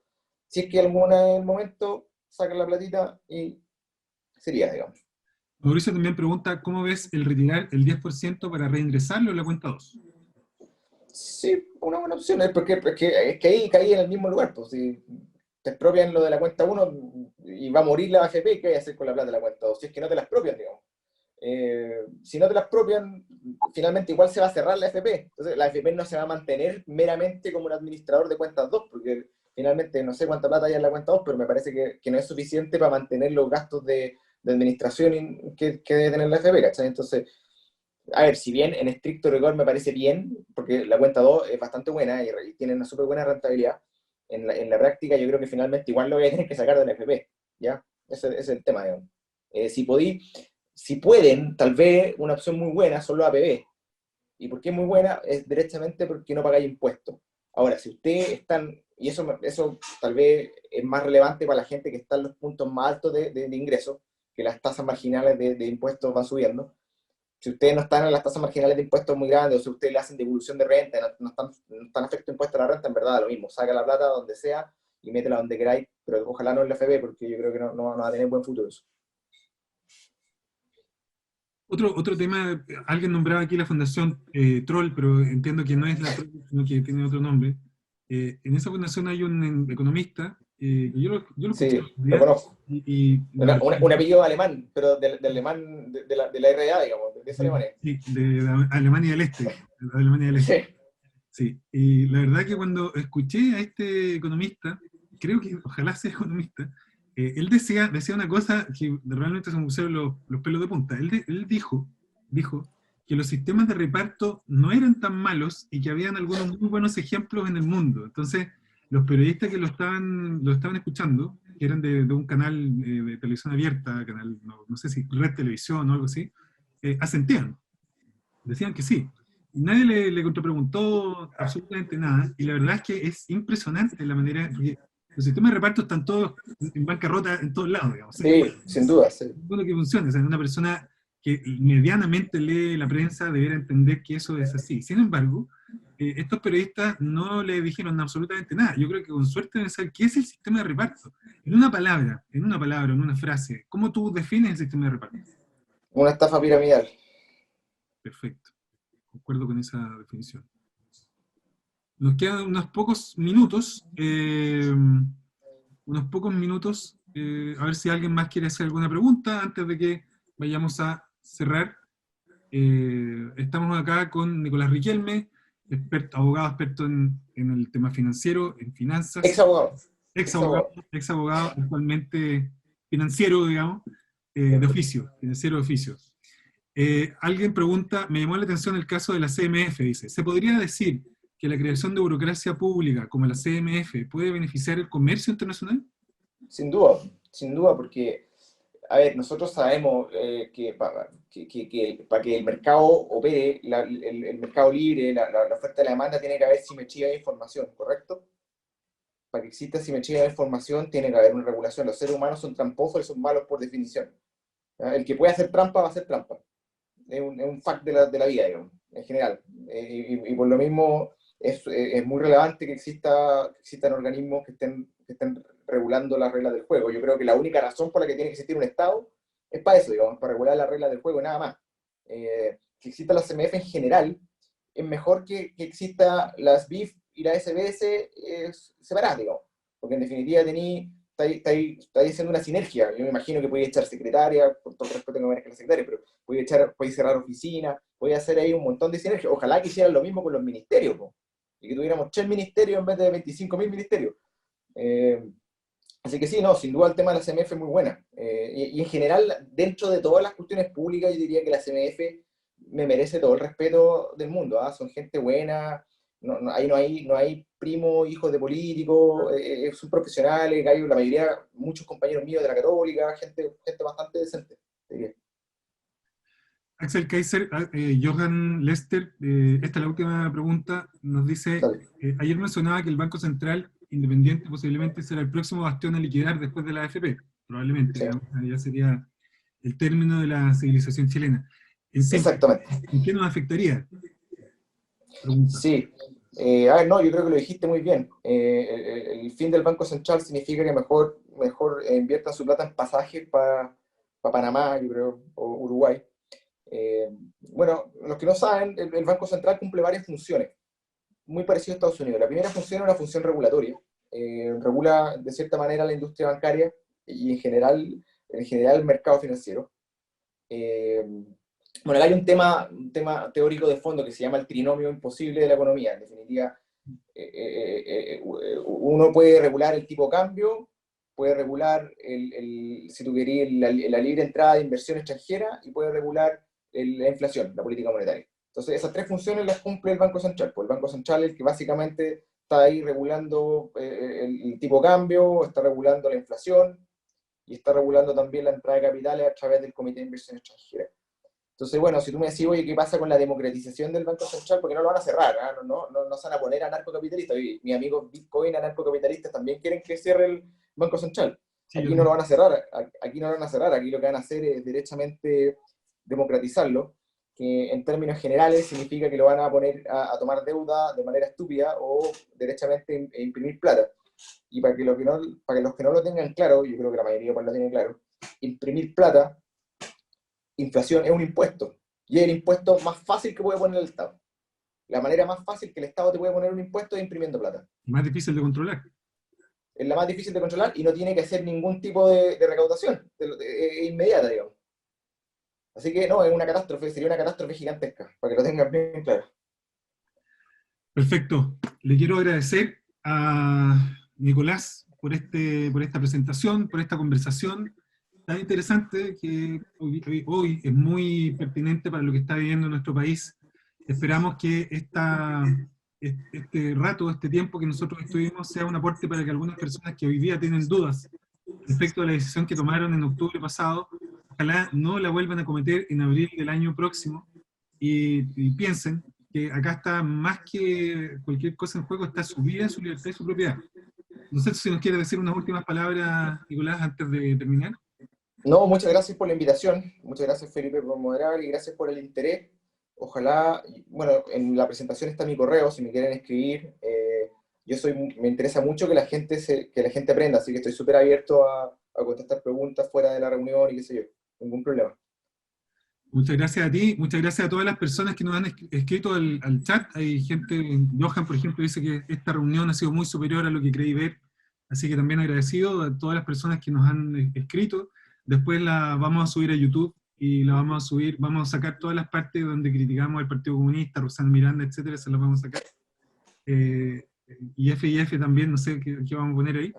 si es que alguna es el momento, sacan la platita y sería, digamos. Mauricio también pregunta, ¿cómo ves el retirar el 10% para reingresarlo en la cuenta 2? Sí, una buena opción, es que ahí caí en el mismo lugar, pues si te expropian lo de la cuenta uno y va a morir la AFP, ¿qué hay a hacer con la plata de la cuenta 2? Si es que no te la expropian, digamos. Si no te la expropian, finalmente igual se va a cerrar la AFP. Entonces la AFP no se va a mantener meramente como un administrador de cuentas 2, porque finalmente no sé cuánta plata hay en la cuenta 2, pero me parece que no es suficiente para mantener los gastos de administración que debe tener la AFP, ¿cachai? Entonces, a ver, si bien en estricto rigor me parece bien, porque la cuenta 2 es bastante buena y tiene una súper buena rentabilidad, en la práctica yo creo que finalmente igual lo voy a tener que sacar de la FP, ¿ya? Ese es el tema, digamos. Si pueden, tal vez una opción muy buena son los APB. ¿Y por qué es muy buena? Es directamente porque no pagáis impuestos. Ahora, si ustedes están, y eso tal vez es más relevante para la gente que está en los puntos más altos de ingresos, que las tasas marginales de impuestos van subiendo. Si ustedes no están en las tasas marginales de impuestos muy grandes, o si ustedes le hacen devolución de renta, no están afecto impuesto a la renta, en verdad, lo mismo, saca la plata donde sea y métela donde queráis, pero ojalá no en la FB, porque yo creo que no va a tener buen futuro eso. Otro tema, alguien nombraba aquí la fundación Troll, pero entiendo que no es la Troll, sino que tiene otro nombre. En esa fundación hay un economista, que yo lo escuché Sí, el otro lo día, conozco. y la Una- verdad, una- un apellido alemán, pero del alemán, de la RDA, digamos, de ese alemán. sí, de Alemania del Este, de Alemania del Este. Sí. Sí, y la verdad que cuando escuché a este economista, creo que ojalá sea economista, él decía una cosa que realmente se me pusieron los pelos de punta. Él dijo que los sistemas de reparto no eran tan malos y que habían algunos muy buenos ejemplos en el mundo. Entonces, los periodistas que lo estaban escuchando, que eran de un canal de televisión abierta, canal, no sé si Red Televisión o algo así, asentían, decían que sí. Y nadie le contrapreguntó absolutamente nada. Y la verdad es que es impresionante la manera, porque los sistemas de reparto están todos en bancarrota en todos lados, digamos. Sí, sin duda, sí. No lo que funciona. O sea, una persona que medianamente lee la prensa debería entender que eso es así. Sin embargo, estos periodistas no le dijeron absolutamente nada. Yo creo que con suerte deben saber qué es el sistema de reparto. En una frase, ¿cómo tú defines el sistema de reparto? Una estafa piramidal. Perfecto. Concuerdo con esa definición. Nos quedan unos pocos minutos, a ver si alguien más quiere hacer alguna pregunta antes de que vayamos a cerrar. Estamos acá con Nicolás Riquelme, abogado experto en el tema financiero, en Ex finanzas, abogado. ex Ex abogado, abogado. ex abogado actualmente financiero, digamos, de oficio, financiero de oficio. Alguien pregunta, me llamó la atención el caso de la CMF, dice, ¿se podría decir que la creación de burocracia pública como la CMF puede beneficiar el comercio internacional? Sin duda, porque, a ver, nosotros sabemos que para que el mercado opere, el mercado libre, la oferta y la demanda, tiene que haber simetría de información, ¿correcto? Para que exista simetría de información, tiene que haber una regulación. Los seres humanos son tramposos y son malos por definición. ¿Ya? El que puede hacer trampa va a hacer trampa. Es un fact de la vida, digamos, en general. Y por lo mismo es muy relevante que existan organismos que estén regulando las reglas del juego. Yo creo que la única razón por la que tiene que existir un Estado es para eso, digamos, para regular las reglas del juego, nada más. Que exista la CMF en general, es mejor que exista las BIF y la SBS separadas, digamos, porque en definitiva estáis haciendo una sinergia. Yo me imagino que podéis echar secretaria, por todo el respeto que me merezca la secretaria, pero podéis cerrar oficina, podéis hacer ahí un montón de sinergias. Ojalá que hicieran lo mismo con los ministerios, po, y que tuviéramos 3 ministerios en vez de 25.000 ministerios. Así que sí, no, sin duda el tema de la CMF es muy buena. Y en general, dentro de todas las cuestiones públicas, yo diría que la CMF me merece todo el respeto del mundo. Son gente buena, ahí no hay primos, hijos de políticos, son profesionales, hay la mayoría, muchos compañeros míos de la Católica, gente bastante decente, diría. Axel Kaiser, Johan Lester, esta es la última pregunta, nos dice, ayer mencionaba que el Banco Central Independiente posiblemente será el próximo bastión a liquidar después de la AFP, probablemente, Sí. ya sería el término de la civilización chilena. Exactamente. ¿En qué nos afectaría? Pregunta. Sí, no, yo creo que lo dijiste muy bien. El fin del Banco Central significa que mejor inviertan su plata en pasajes para Panamá, yo creo, o Uruguay. Bueno, los que no saben, el Banco Central cumple varias funciones, muy parecido a Estados Unidos. La primera función es una función regulatoria. Regula de cierta manera la industria bancaria y en general el mercado financiero. Bueno, hay un tema teórico de fondo que se llama el trinomio imposible de la economía. En definitiva, uno puede regular el tipo de cambio, puede regular, si tú querías, la libre entrada de inversión extranjera y puede regular la inflación, la política monetaria. Entonces, esas tres funciones las cumple el Banco Central. Pues el Banco Central es el que básicamente está ahí regulando el tipo de cambio, está regulando la inflación y está regulando también la entrada de capitales a través del Comité de Inversión Extranjera. Entonces, bueno, si tú me decís, oye, ¿qué pasa con la democratización del Banco Central? Porque no lo van a cerrar, ¿eh? No se van a poner anarcocapitalistas. Y mis amigos Bitcoin anarcocapitalistas también quieren que cierre el Banco Central. Sí, aquí no lo van a cerrar, aquí no lo van a cerrar, aquí lo que van a hacer es derechamente democratizarlo, que en términos generales significa que lo van a poner a tomar deuda de manera estúpida o derechamente imprimir plata. Y para los que no lo tengan claro, yo creo que la mayoría pues lo tienen claro, imprimir plata, inflación es un impuesto, y es el impuesto más fácil que puede poner el Estado. La manera más fácil que el Estado te puede poner un impuesto es imprimiendo plata. Más difícil de controlar. Es la más difícil de controlar y no tiene que hacer ningún tipo de recaudación, es inmediata, digamos. Así que no, es una catástrofe, sería una catástrofe gigantesca, para que lo tengan bien claro. Perfecto. Le quiero agradecer a Nicolás por esta presentación, por esta conversación tan interesante que hoy es muy pertinente para lo que está viviendo nuestro país. Esperamos que este tiempo que nosotros estuvimos sea un aporte para que algunas personas que hoy día tienen dudas respecto a la decisión que tomaron en octubre pasado, ojalá no la vuelvan a cometer en abril del año próximo y piensen que acá está más que cualquier cosa en juego, está su vida, su libertad y su propiedad. No sé si nos quiere decir unas últimas palabras, Nicolás, antes de terminar. No, muchas gracias por la invitación, muchas gracias Felipe por moderar y gracias por el interés. Ojalá, bueno, en la presentación está mi correo, si me quieren escribir. Me interesa mucho que la gente aprenda, así que estoy súper abierto a contestar preguntas fuera de la reunión y qué sé yo, ningún problema. Muchas gracias a ti, muchas gracias a todas las personas que nos han escrito al chat. Hay gente, Johan por ejemplo dice que esta reunión ha sido muy superior a lo que creí ver, así que también agradecido a todas las personas que nos han escrito. Después la vamos a subir a YouTube y la vamos a sacar todas las partes donde criticamos al Partido Comunista, Rosana Miranda, etcétera, se las vamos a sacar. Y F también, no sé qué vamos a poner ahí.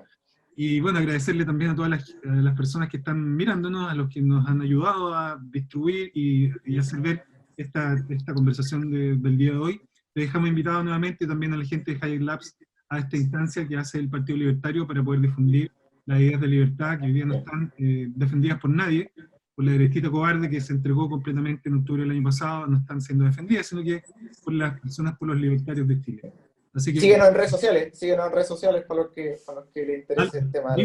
Y bueno, agradecerle también a todas las personas que están mirándonos, a los que nos han ayudado a distribuir y hacer ver esta conversación del día de hoy. Le dejamos invitado nuevamente también a la gente de Hayek Labs a esta instancia que hace el Partido Libertario para poder difundir las ideas de libertad que hoy día no están defendidas por nadie, por la derechita cobarde que se entregó completamente en octubre del año pasado, no están siendo defendidas, sino que por las personas, por los libertarios de Chile. Así que, síguenos en redes sociales para los que les interese el tema.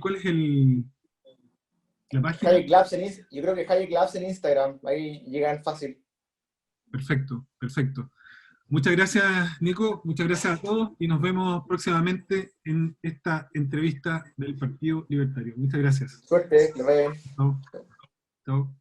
¿Cuál es la página? Hayek Labs yo creo que Hayek Labs en Instagram, ahí llegan fácil. Perfecto, perfecto. Muchas gracias, Nico, muchas gracias a todos y nos vemos próximamente en esta entrevista del Partido Libertario. Muchas gracias. Suerte, que vayan. Chao. Chao.